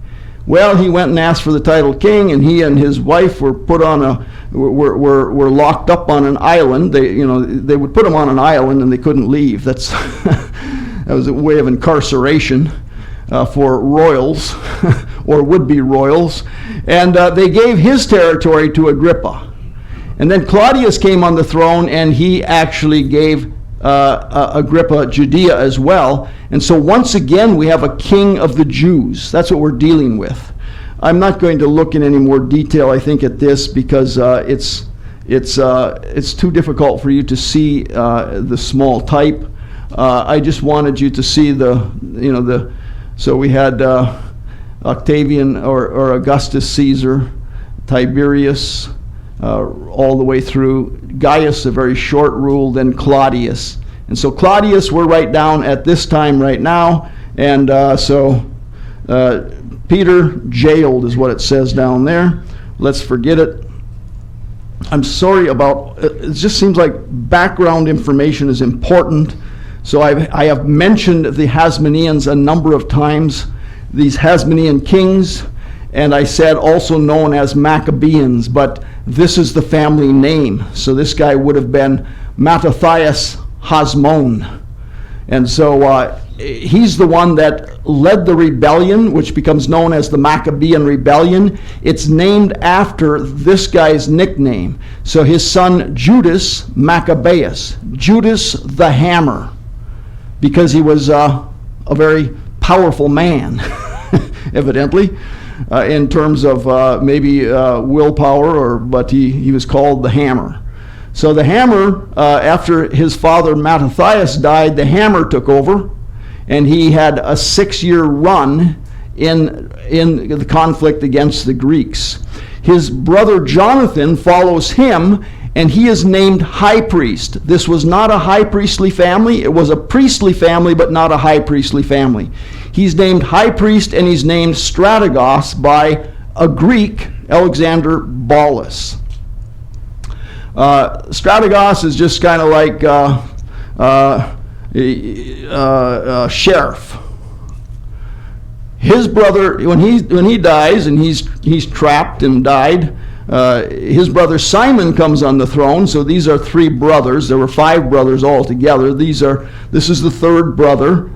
Well, he went and asked for the title king, and he and his wife were were locked up on an island. They would put them on an island and they couldn't leave. That was a way of incarceration for royals or would-be royals. And they gave his territory to Agrippa. And then Claudius came on the throne, and he actually gave Agrippa Judea as well. And so once again, we have a king of the Jews. That's what we're dealing with. I'm not going to look in any more detail, I think, at this because it's too difficult for you to see the small type. I just wanted you to see so we had Octavian or Augustus Caesar, Tiberius, all the way through. Gaius, a very short rule, then Claudius. And so Claudius, we're right down at this time right now. And so Peter jailed is what it says down there. Let's forget it. I'm sorry about, it just seems like background information is important. So I have mentioned the Hasmoneans a number of times, these Hasmonean kings, and I said also known as Maccabeans, but this is the family name. So this guy would have been Mattathias Hasmon. And so he's the one that led the rebellion, which becomes known as the Maccabean Rebellion. It's named after this guy's nickname. So his son Judas Maccabeus, Judas the Hammer, because he was a very powerful man, evidently, in terms of maybe willpower, but he was called the Hammer. So the Hammer, after his father Mattathias died, the Hammer took over, and he had a 6-year run in the conflict against the Greeks. His brother Jonathan follows him, and he is named high priest. This was not a high priestly family. It was a priestly family, but not a high priestly family. He's named high priest, and he's named Strategos by a Greek, Alexander Bolus. Strategos is just kind of like sheriff. His brother, when he dies, and he's trapped and died, his brother Simon comes on the throne. So these are three brothers. There were 5 brothers altogether. This is the third brother.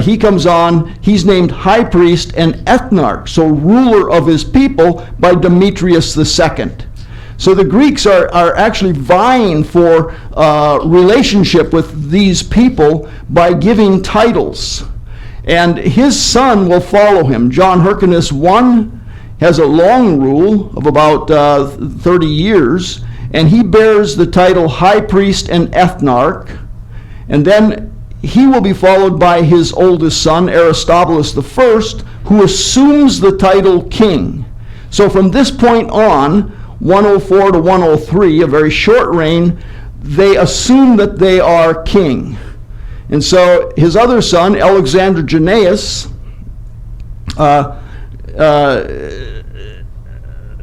He comes on. He's named high priest and ethnarch, so ruler of his people, by Demetrius II. So the Greeks are actually vying for relationship with these people by giving titles. And his son will follow him. John Hyrcanus I has a long rule of about 30 years, and he bears the title high priest and ethnarch. And then he will be followed by his oldest son, Aristobulus I, who assumes the title king. So from this point on, 104 to 103, a very short reign, they assume that they are king. And so his other son, Alexander Jannaeus,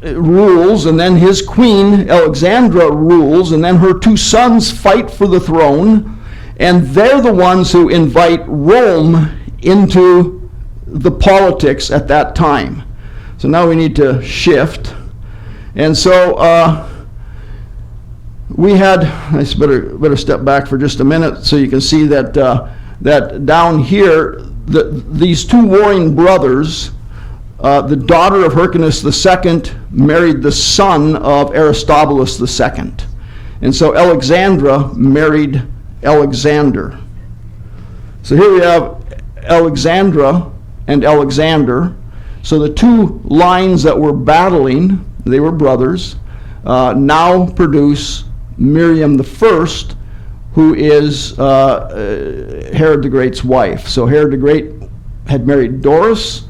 rules, and then his queen, Alexandra, rules, and then her 2 sons fight for the throne, and they're the ones who invite Rome into the politics at that time. So now we need to shift. And so we had, I better step back for just a minute so you can see that that down here, these 2 warring brothers, the daughter of Hyrcanus II married the son of Aristobulus II. And so Alexandra married Alexander. So here we have Alexandra and Alexander. So the 2 lines that were battling, they were brothers, now produce Miriam the First, who is Herod the Great's wife. So Herod the Great had married Doris,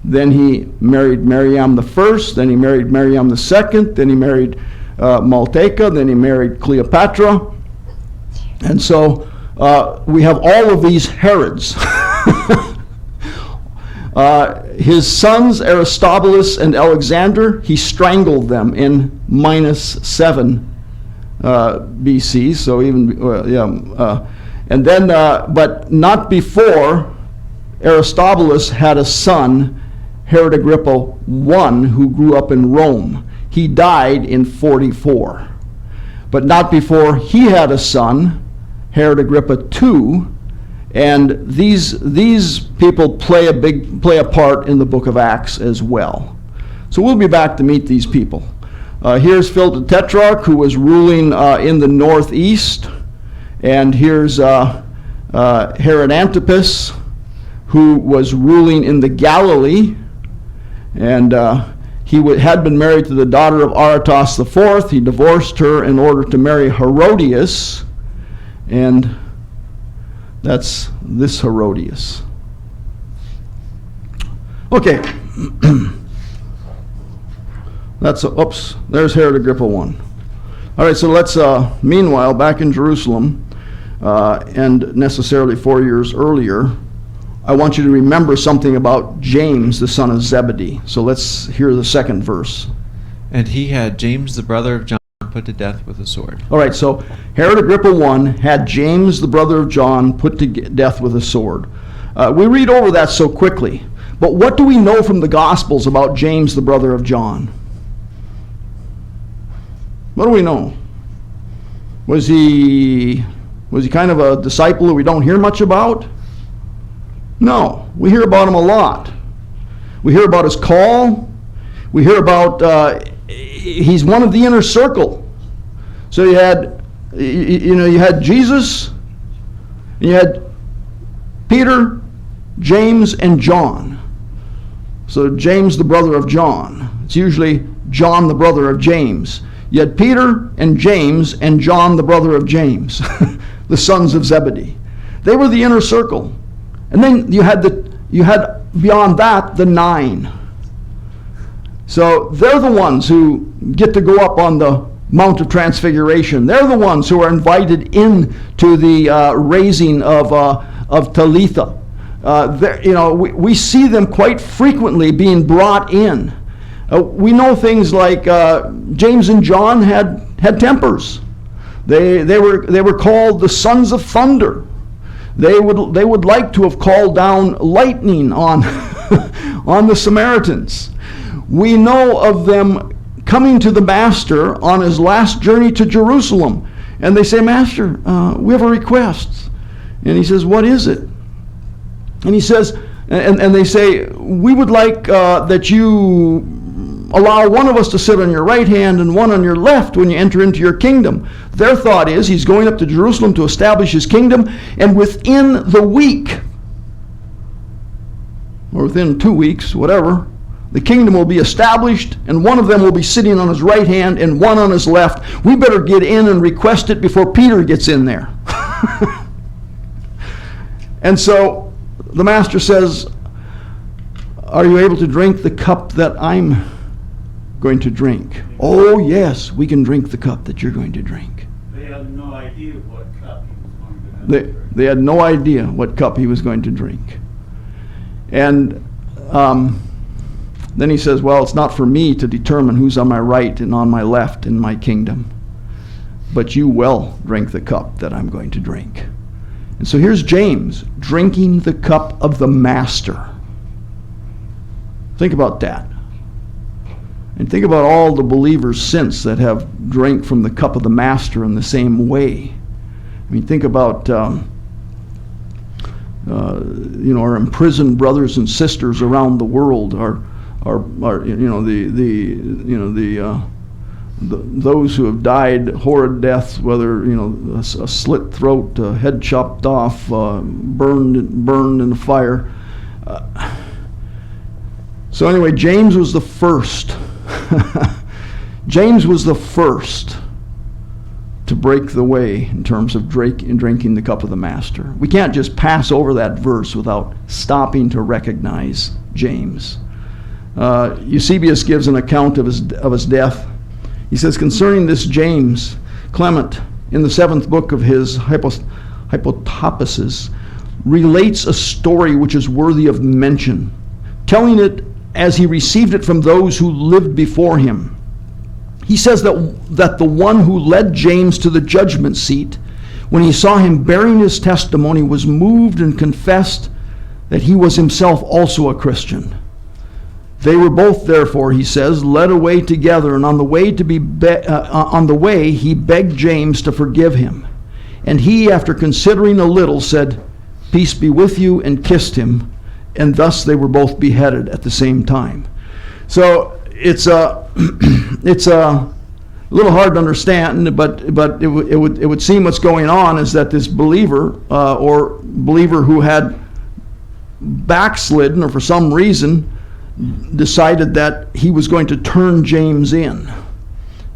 then he married Mariam the First, then he married Mariam the Second, then he married Malteca, then he married Cleopatra. And so we have all of these Herods. His sons, Aristobulus and Alexander, he strangled them in -7 BC. So even, and then, but not before Aristobulus had a son, Herod Agrippa I, who grew up in Rome. He died in 44. But not before he had a son, Herod Agrippa II, and these people play a part in the book of Acts as well. So we'll be back to meet these people. Here's Philip the Tetrarch, who was ruling in the northeast, and here's Herod Antipas, who was ruling in the Galilee, and he had been married to the daughter of Aretas IV. He divorced her in order to marry Herodias, and that's this Herodias. Okay. There's Herod Agrippa I. All right, so let's, meanwhile, back in Jerusalem, and necessarily 4 years earlier, I want you to remember something about James, the son of Zebedee. So let's hear the second verse. And he had James, the brother of John, put to death with a sword. All right, so Herod Agrippa I had James, the brother of John, put to death with a sword. We read over that so quickly. But what do we know from the Gospels about James, the brother of John? What do we know? Was he kind of a disciple that we don't hear much about? No, we hear about him a lot. We hear about his call. We hear about he's one of the inner circle. So you had Jesus, and you had Peter, James, and John. So James, the brother of John. It's usually John, the brother of James. You had Peter and James and John, the brother of James, the sons of Zebedee. They were the inner circle. And then you had beyond that the 9. So they're the ones who get to go up on the Mount of Transfiguration. They're the ones who are invited in to the raising of Talitha. We see them quite frequently being brought in. We know things like James and John had tempers. They were called the sons of thunder. They would like to have called down lightning on on the Samaritans. We know of them coming to the master on his last journey to Jerusalem. And they say, Master, we have a request. And he says, what is it? And he says, and they say, we would like that you allow one of us to sit on your right hand and one on your left when you enter into your kingdom. Their thought is he's going up to Jerusalem to establish his kingdom, and within the week, or within 2 weeks, whatever, the kingdom will be established, and one of them will be sitting on his right hand and one on his left. We better get in and request it before Peter gets in there. And so the master says, are you able to drink the cup that I'm going to drink? Oh, yes, we can drink the cup that you're going to drink. They had no idea what cup he was going to have. They had no idea what cup he was going to drink. And then he says, well, it's not for me to determine who's on my right and on my left in my kingdom, but you will drink the cup that I'm going to drink. And so here's James drinking the cup of the master. Think about that. And think about all the believers since that have drank from the cup of the master in the same way. I mean, think about our imprisoned brothers and sisters around the world, those who have died horrid deaths, whether a slit throat, head chopped off, burned in the fire. So anyway, James was the first. James was the first to break the way in terms of drinking the cup of the master. We can't just pass over that verse without stopping to recognize James. Eusebius gives an account of his death. He says, concerning this James, Clement, in the 7th book of his Hypotapesis, relates a story which is worthy of mention, telling it as he received it from those who lived before him. He says that the one who led James to the judgment seat, when he saw him bearing his testimony, was moved and confessed that he was himself also a Christian. They were both, therefore, he says, led away together, and on the way he begged James to forgive him. And he, after considering a little, said, peace be with you, and kissed him. And thus they were both beheaded at the same time. So it's a little hard to understand, but it would seem what's going on is that this believer or believer who had backslidden or for some reason decided that he was going to turn James in,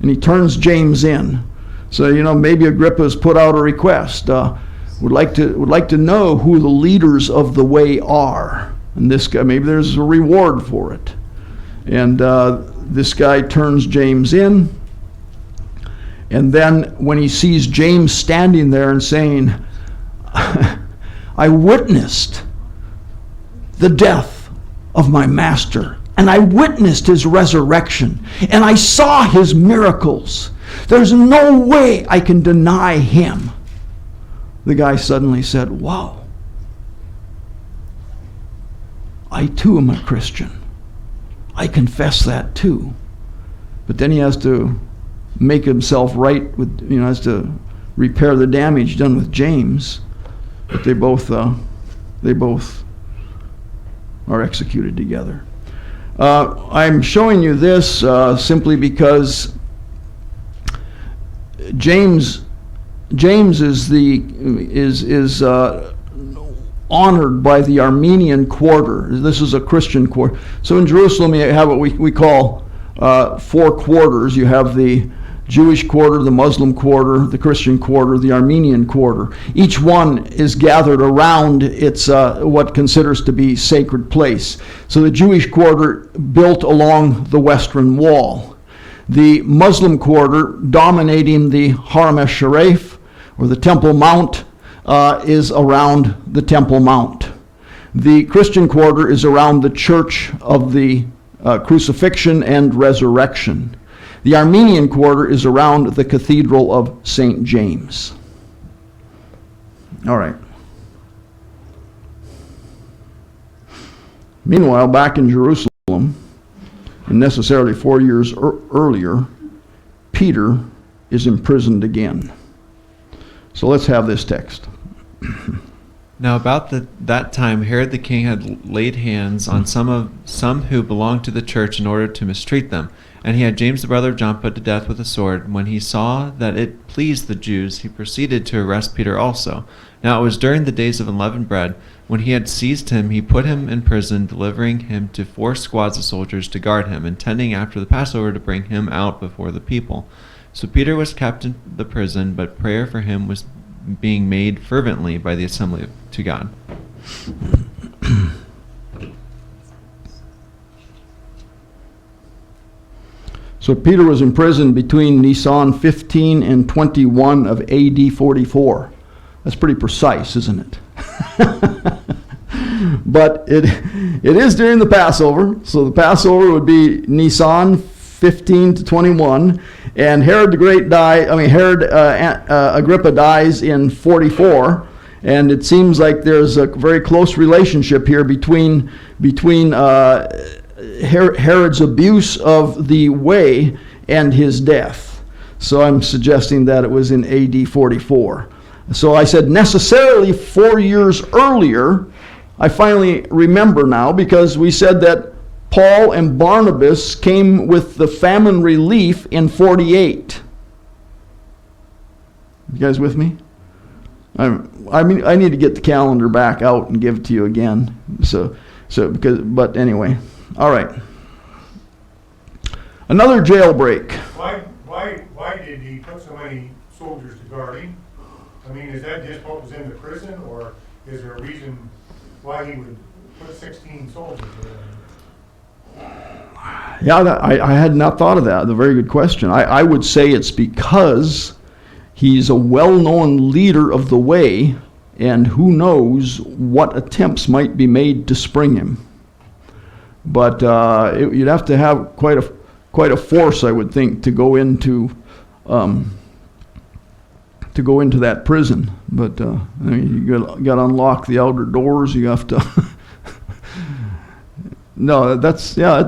and he turns James in. So maybe Agrippa has put out a request. Would like to know who the leaders of the way are, and this guy, maybe there's a reward for it. And this guy turns James in, and then when he sees James standing there and saying, I witnessed the death of my master, and I witnessed his resurrection, and I saw his miracles. There's no way I can deny him. The guy suddenly said, wow, I too am a Christian. I confess that too. But then he has to make himself right with, has to repair the damage done with James. But they both are executed together. I'm showing you this simply because James is honored by the Armenian quarter. This is a Christian quarter. So in Jerusalem you have what we call 4 quarters. You have the Jewish quarter, the Muslim quarter, the Christian quarter, the Armenian quarter. Each one is gathered around its what considers to be sacred place. So the Jewish quarter built along the western wall. The Muslim quarter, dominating the Haram esh-Sharif, or the Temple Mount, is around the Temple Mount. The Christian quarter is around the Church of the Crucifixion and Resurrection. The Armenian quarter is around the Cathedral of St. James. All right. Meanwhile, back in Jerusalem, And necessarily 4 years earlier, Peter is imprisoned again. So let's have this text. Now about that time, Herod the king had laid hands on some who belonged to the church in order to mistreat them. And he had James the brother of John put to death with a sword. When he saw that it pleased the Jews, he proceeded to arrest Peter also. Now it was during the days of unleavened bread. When he had seized him, he put him in prison, delivering him to 4 squads of soldiers to guard him, intending after the Passover to bring him out before the people. So Peter was kept in the prison, but prayer for him was being made fervently by the assembly to God. So Peter was imprisoned between Nisan 15 and 21 of AD 44. That's pretty precise, isn't it? But it is during the Passover. So the Passover would be Nisan 15 to 21. And Herod Agrippa dies in 44. And it seems like there's a very close relationship here between Herod's abuse of the way and his death. So I'm suggesting that it was in AD 44. So I said necessarily 4 years earlier. I finally remember now, because we said that Paul and Barnabas came with the famine relief in 48. You guys with me? I mean, I need to get the calendar back out and give it to you again. But anyway, all right. Another jailbreak. Why did he put so many soldiers to guard him? I mean, is that just what was in the prison, or is there a reason why he would put 16 soldiers there? Yeah, I had not thought of that. That's a very good question. I would say it's because he's a well-known leader of the way, and who knows what attempts might be made to spring him. But you'd have to have quite a force, I would think, to go into that prison. But you got to unlock the outer doors. You have to. No,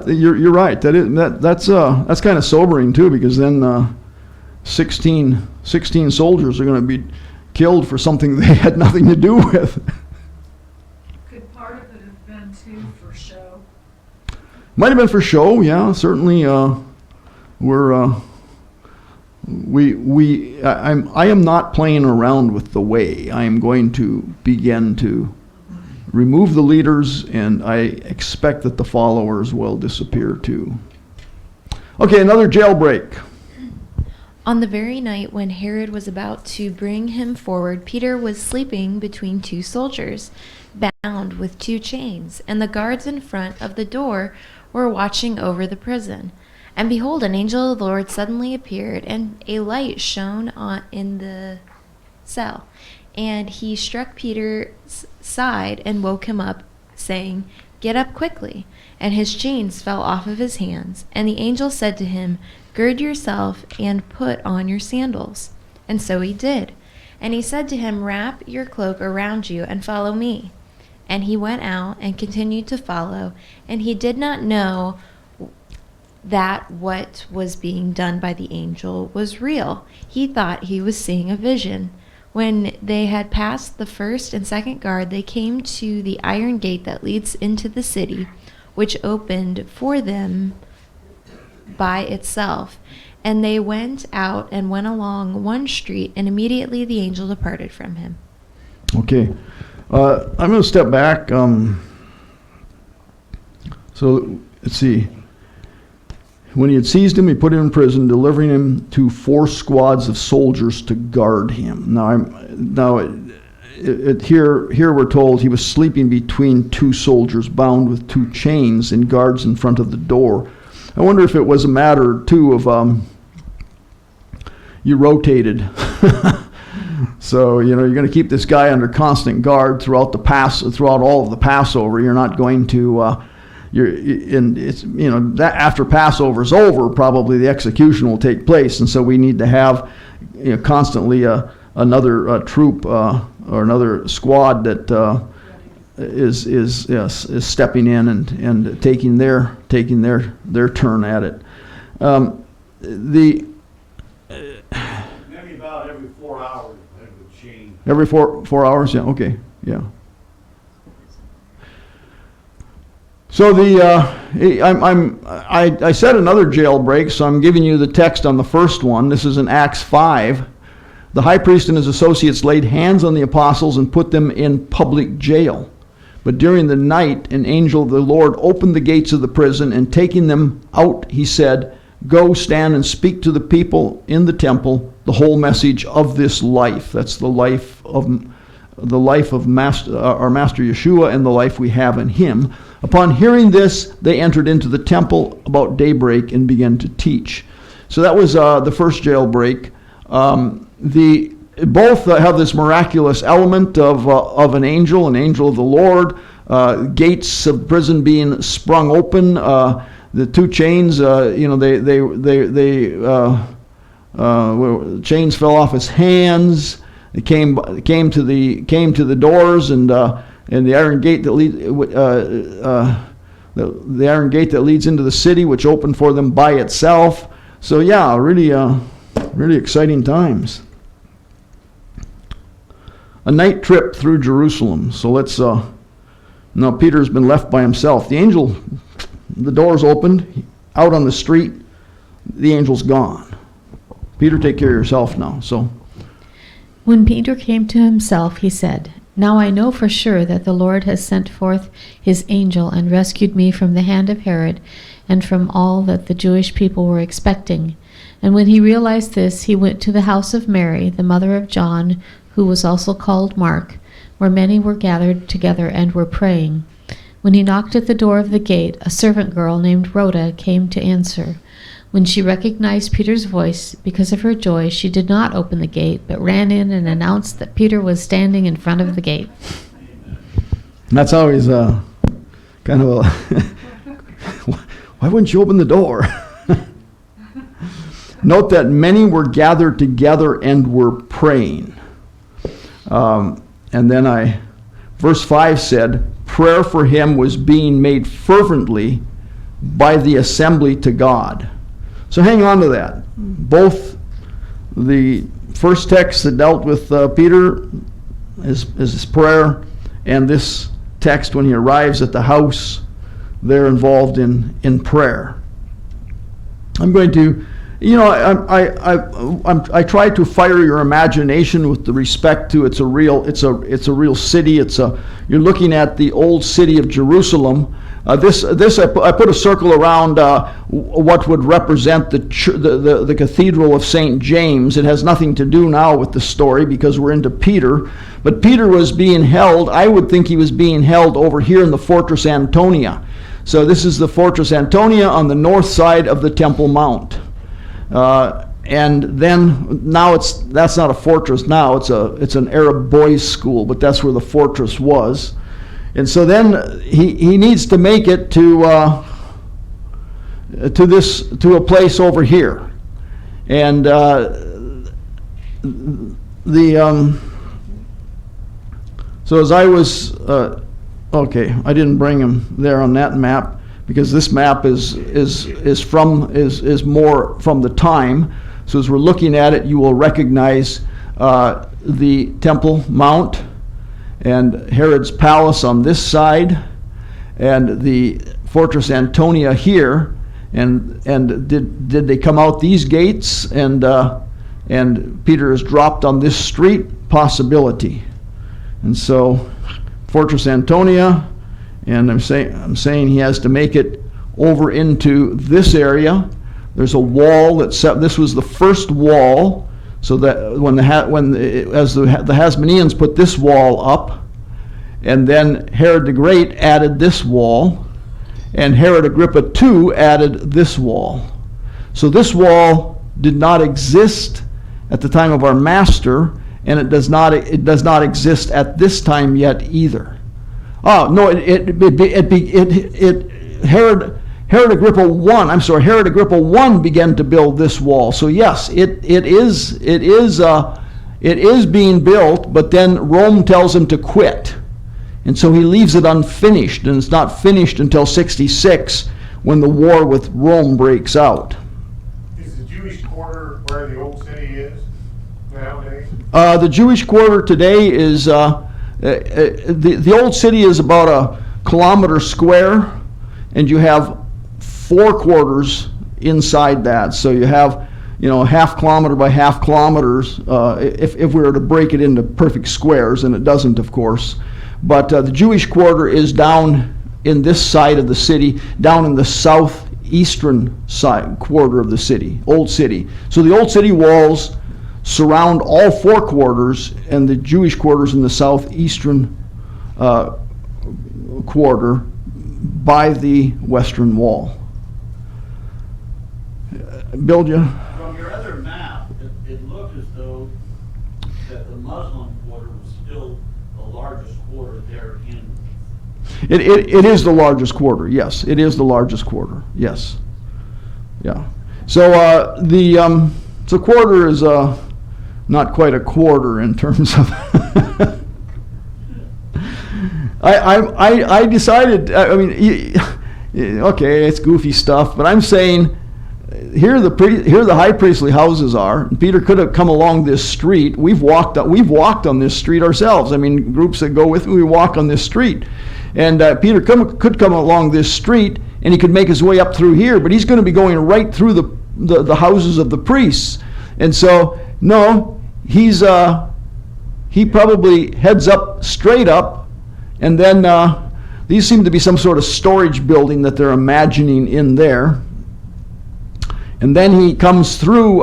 you're right. That's kind of sobering too, because then 16 soldiers are going to be killed for something they had nothing to do with. Could part of it have been too for show? Might have been for show, yeah. Certainly, I am not playing around with the way. I am going to begin to remove the leaders, and I expect that the followers will disappear too. Okay, another jailbreak. On the very night when Herod was about to bring him forward, Peter was sleeping between 2 soldiers, bound with 2 chains, and the guards in front of the door were watching over the prison. And behold, an angel of the Lord suddenly appeared, and a light shone in the cell. And he struck Peter's side and woke him up, saying, "Get up quickly." And his chains fell off of his hands. And the angel said to him, "Gird yourself and put on your sandals." And so he did. And he said to him, "Wrap your cloak around you and follow me." And he went out and continued to follow, and he did not know that what was being done by the angel was real. He thought he was seeing a vision. When they had passed the first and second guard, they came to the iron gate that leads into the city, which opened for them by itself. And they went out and went along one street, and immediately the angel departed from him. Okay. I'm going to step back. So, let's see. When he had seized him, he put him in prison, delivering him to 4 squads of soldiers to guard him. Here we're told he was sleeping between 2 soldiers, bound with 2 chains, and guards in front of the door. I wonder if it was a matter, too, of you rotated. So, you're going to keep this guy under constant guard throughout all of the Passover. You're not going to... that after Passover's over, probably the execution will take place, and so we need to have constantly another troop or another squad that is stepping in and taking their turn at it. Maybe about every 4 hours, it would change. Every 4 hours, yeah, okay, yeah. So I said another jailbreak, so I'm giving you the text on the first one. This is in Acts 5. The high priest and his associates laid hands on the apostles and put them in public jail. But during the night, an angel of the Lord opened the gates of the prison, and taking them out, he said, "Go stand and speak to the people in the temple the whole message of this life." That's the life of our Master Yeshua and the life we have in him. Upon hearing this, they entered into the temple about daybreak and began to teach. So that was the first jailbreak. Both have this miraculous element of an angel of the Lord, gates of prison being sprung open, the two chains, chains fell off his hands. It came to the doors, and the iron gate that leads into the city, which opened for them by itself. So yeah, really exciting times. A night trip through Jerusalem. So let's. Now Peter's been left by himself. The doors opened, out on the street. The angel's gone. Peter, take care of yourself now. So. When Peter came to himself, he said, "Now I know for sure that the Lord has sent forth his angel and rescued me from the hand of Herod and from all that the Jewish people were expecting." And when he realized this, he went to the house of Mary, the mother of John, who was also called Mark, where many were gathered together and were praying. When he knocked at the door of the gate, a servant girl named Rhoda came to answer. When she recognized Peter's voice, because of her joy, she did not open the gate, but ran in and announced that Peter was standing in front of the gate. That's always kind of a, why wouldn't you open the door? Note that many were gathered together and were praying. And then verse 5 said, prayer for him was being made fervently by the assembly to God. So hang on to that. Both the first text that dealt with Peter, his prayer, and this text when he arrives at the house, they're involved in prayer. I'm going to, I try to fire your imagination with the respect to it's a real city. You're looking at the old city of Jerusalem. I put a circle around what would represent the Cathedral of St. James. It has nothing to do now with the story because we're into Peter. But Peter was being held, I would think he was being held over here in the Fortress Antonia. So this is the Fortress Antonia on the north side of the Temple Mount. And then now that's not a fortress now, it's an Arab boys' school, but that's where the fortress was. And so then he needs to make it to a place over here. And so as I was okay, I didn't bring him there on that map because this map is more from the time. So as we're looking at it, you will recognize the Temple Mount and Herod's palace on this side, and the Fortress Antonia here. And did they come out these gates? And Peter is dropped on this street? Possibility. And so Fortress Antonia, and I'm saying he has to make it over into this area. There's a wall this was the first wall. So that as the Hasmoneans put this wall up, and then Herod the Great added this wall, and Herod Agrippa II added this wall. So this wall did not exist at the time of our Master, and it does not exist at this time yet either. Oh no! Herod Agrippa I began to build this wall. So yes, it is being built, but then Rome tells him to quit. And so he leaves it unfinished, and it's not finished until 66 when the war with Rome breaks out. Is the Jewish quarter where the old city is nowadays? The Jewish quarter today is, the old city is about a kilometer square, and you have 4 quarters inside that. So you have, half kilometer by half kilometers, if we were to break it into perfect squares, and it doesn't, of course. But the Jewish quarter is down in this side of the city, down in the southeastern side quarter of the city, Old City. So the Old City walls surround all 4 quarters, and the Jewish quarters in the southeastern quarter by the western wall. Bill, From your other map, it looked as though that the Muslim quarter was still the largest quarter there in. It is the largest quarter, yes. It is the largest quarter, yes. Yeah. So the quarter is not quite a quarter in terms of. I decided. Okay, it's goofy stuff, but I'm saying here the high priestly houses are. And Peter could have come along this street. We've walked on this street ourselves. I mean, groups that go with me, we walk on this street. And Peter could come along this street, and he could make his way up through here, but he's going to be going right through the houses of the priests. And so, no, he probably heads up, straight up, and then these seem to be some sort of storage building that they're imagining in there. And then he comes through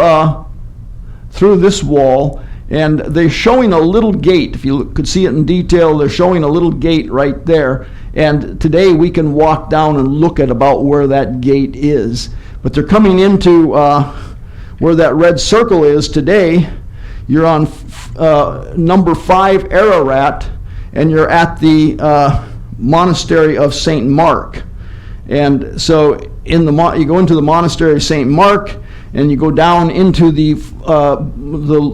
this wall, and they're showing a little gate. If you could see it in detail, they're showing a little gate right there. And today we can walk down and look at about where that gate is. But they're coming into where that red circle is today. You're on number 5 Ararat, and you're at the monastery of St. Mark. And so you go into the monastery of St. Mark, and you go down into the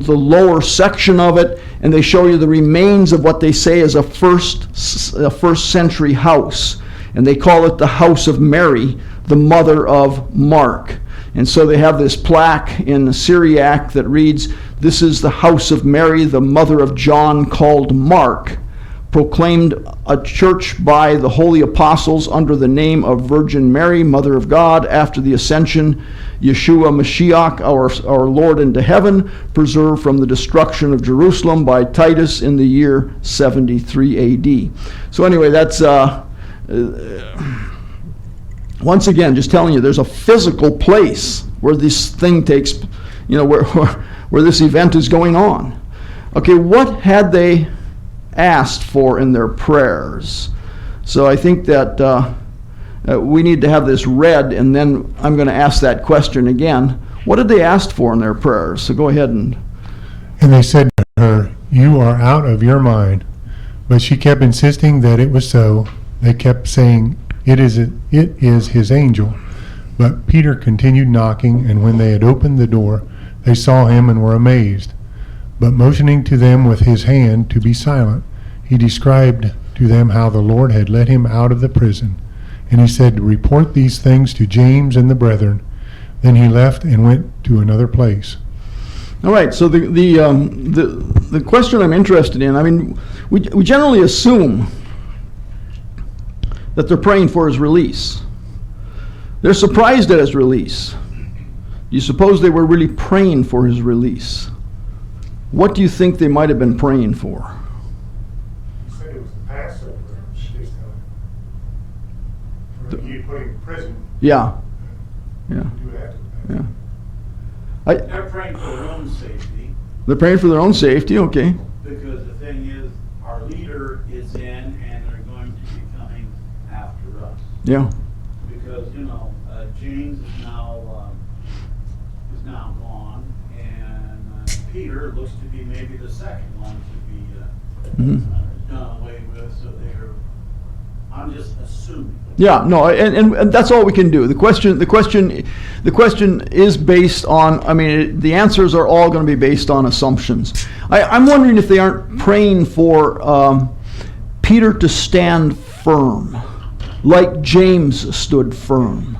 lower section of it, and they show you the remains of what they say is a first century house, and they call it the House of Mary, the mother of Mark. And so they have this plaque in Syriac that reads, "This is the house of Mary, the mother of John called Mark, proclaimed a church by the holy apostles under the name of Virgin Mary, Mother of God, after the ascension, Yeshua Mashiach, our Lord into heaven, preserved from the destruction of Jerusalem by Titus in the year 73 AD. So anyway, that's, once again, just telling you, there's a physical place where this thing takes, where this event is going on. Okay, what had they asked for in their prayers? So I think that we need to have this read, and then I'm going to ask that question again. What did they ask for in their prayers? So go ahead and they said to her, "You are out of your mind." But she kept insisting that it was so. They kept saying, it is his angel. But Peter continued knocking, and when they had opened the door, they saw him and were amazed. But motioning to them with his hand to be silent, he described to them how the Lord had let him out of the prison. And he said, "Report these things to James and the brethren." Then he left and went to another place. all right. So the question I'm interested in, I mean, we generally assume that they're praying for his release. They're surprised at his release. Do you suppose they were really praying for his release? What do you think they might have been praying for? He said it was the Passover this time. When you put him in prison, Yeah. Yeah. do that to the Passover. Yeah. They're praying for their own safety, They're praying for their own safety, okay. because the thing is, our leader is in, and they're going to be coming after us. Yeah. Because, James is now gone, and Peter looks to be maybe the second one to be done away with, so I'm just assuming. Yeah, no, and that's all we can do. The question is based on, I mean, the answers are all going to be based on assumptions. I'm wondering if they aren't praying for Peter to stand firm, like James stood firm.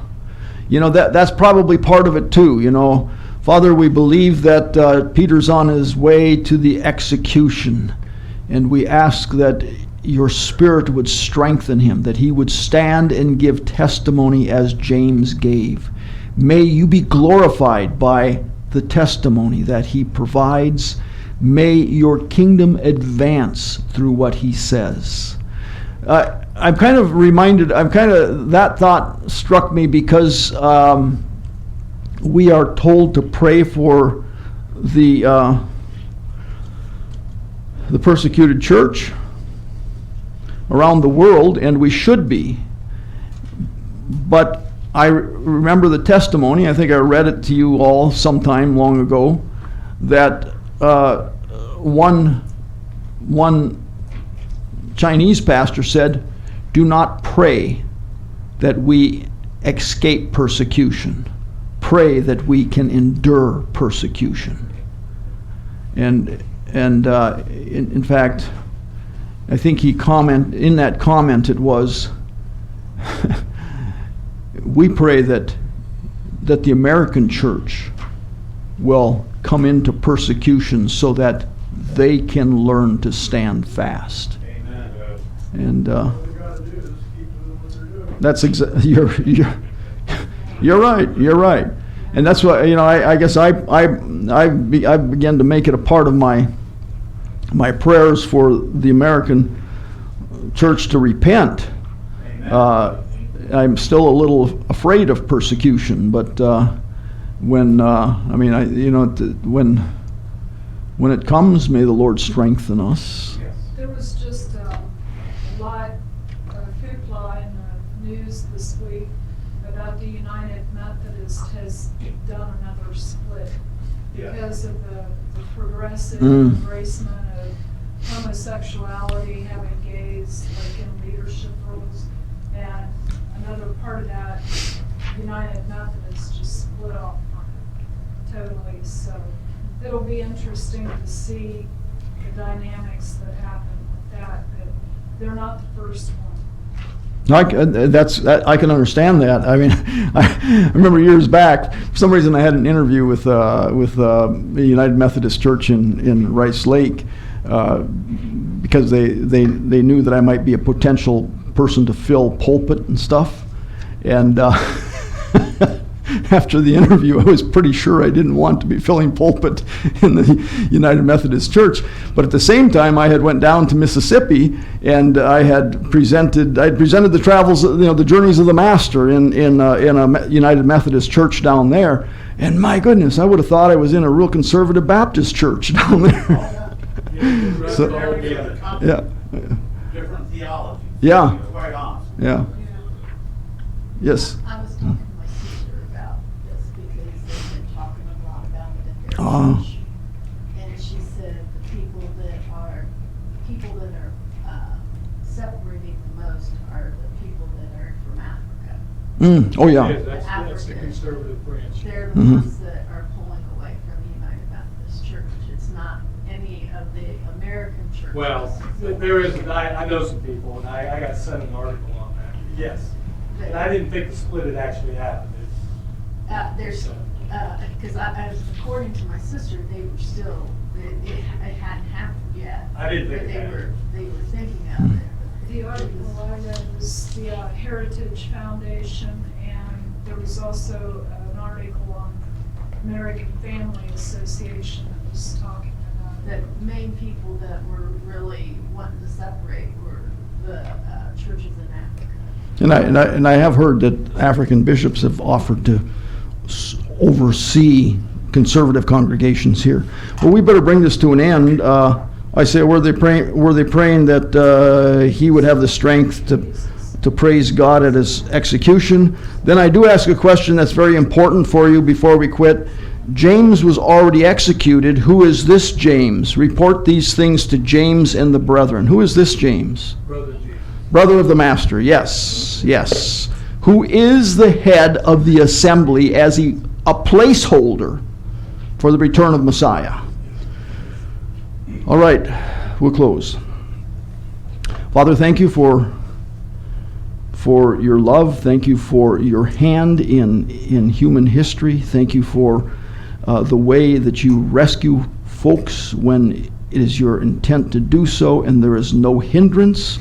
You know, that's probably part of it too, you know. Father, we believe that Peter's on his way to the execution, and we ask that your Spirit would strengthen him, that he would stand and give testimony as James gave. May you be glorified by the testimony that he provides. May your kingdom advance through what he says. I'm kind of reminded, that thought struck me because we are told to pray for the persecuted church around the world, and we should be. But I remember the testimony, I think I read it to you all sometime long ago, that one Chinese pastor said, "Do not pray that we escape persecution. Pray that we can endure persecution." And in fact, I think in that comment it was, we pray that the American church will come into persecution so that they can learn to stand fast. Amen. And All we gotta do is keep doing what they're doing. that's you're right. You're right. And that's why, you know, I guess I began to make it a part of my prayers for the American church to repent. Amen. I'm still a little afraid of persecution, but when it comes, may the Lord strengthen us. Yes. There was just a lot of hoopla in the news this week about the United Methodist has done another split Yeah. because of the progressive Mm. embracement of homosexuality, having gays like in leadership roles, and another part of that, United Methodist just split off on it totally. So it'll be interesting to see the dynamics that happen with that, but they're not the first one. I can understand that. I mean, I remember years back, for some reason I had an interview with the United Methodist Church in Rice Lake because they knew that I might be a potential person to fill pulpit and stuff. And after the interview, I was pretty sure I didn't want to be filling pulpit in the United Methodist Church. But at the same time, I had went down to Mississippi, and I had presented the travels, the journeys of the Master in a United Methodist church down there. And my goodness, I would have thought I was in a real conservative Baptist church down there. So, yeah. Different theology. Yeah. To be quite honest. Yeah. Yes. I was talking to my sister about this because they've been talking a lot about it in their Oh. church. And she said the people that are separating the most are the people that are from Africa. Oh yeah. That's the conservative branch. They're the Mhm. ones that are pulling away from the United Methodist Church. It's not any of the American churches. Well, there is, I know some people, and I got sent an article on that. Yes. And I didn't think the split had actually happened. There's, because according to my sister, they were still, it hadn't happened yet. I didn't think But it happened. they were thinking of it. The article I read was the Heritage Foundation, and there was also an article on American Family Association that was talking about The it. main people that were really wanting to separate were the churches in Africa. And I have heard that African bishops have offered to oversee conservative congregations here. Well, we better bring this to an end. I say, were they praying that he would have the strength to praise God at his execution? Then I do ask a question that's very important for you before we quit. James was already executed. Who is this James? Report these things to James and the brethren. Who is this James? Brother James. Brother of the Master, yes, yes. Who is the head of the assembly as a placeholder for the return of Messiah. All right, we'll close. Father, thank you for your love. Thank you for your hand in human history. Thank you for the way that you rescue folks when it is your intent to do so and there is no hindrance.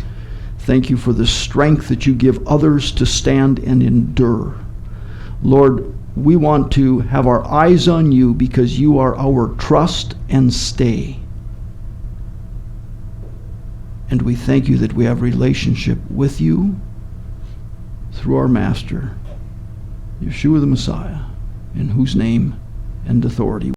Thank you for the strength that you give others to stand and endure. Lord, we want to have our eyes on you because you are our trust and stay. And we thank you that we have relationship with you through our Master, Yeshua the Messiah, in whose name and authority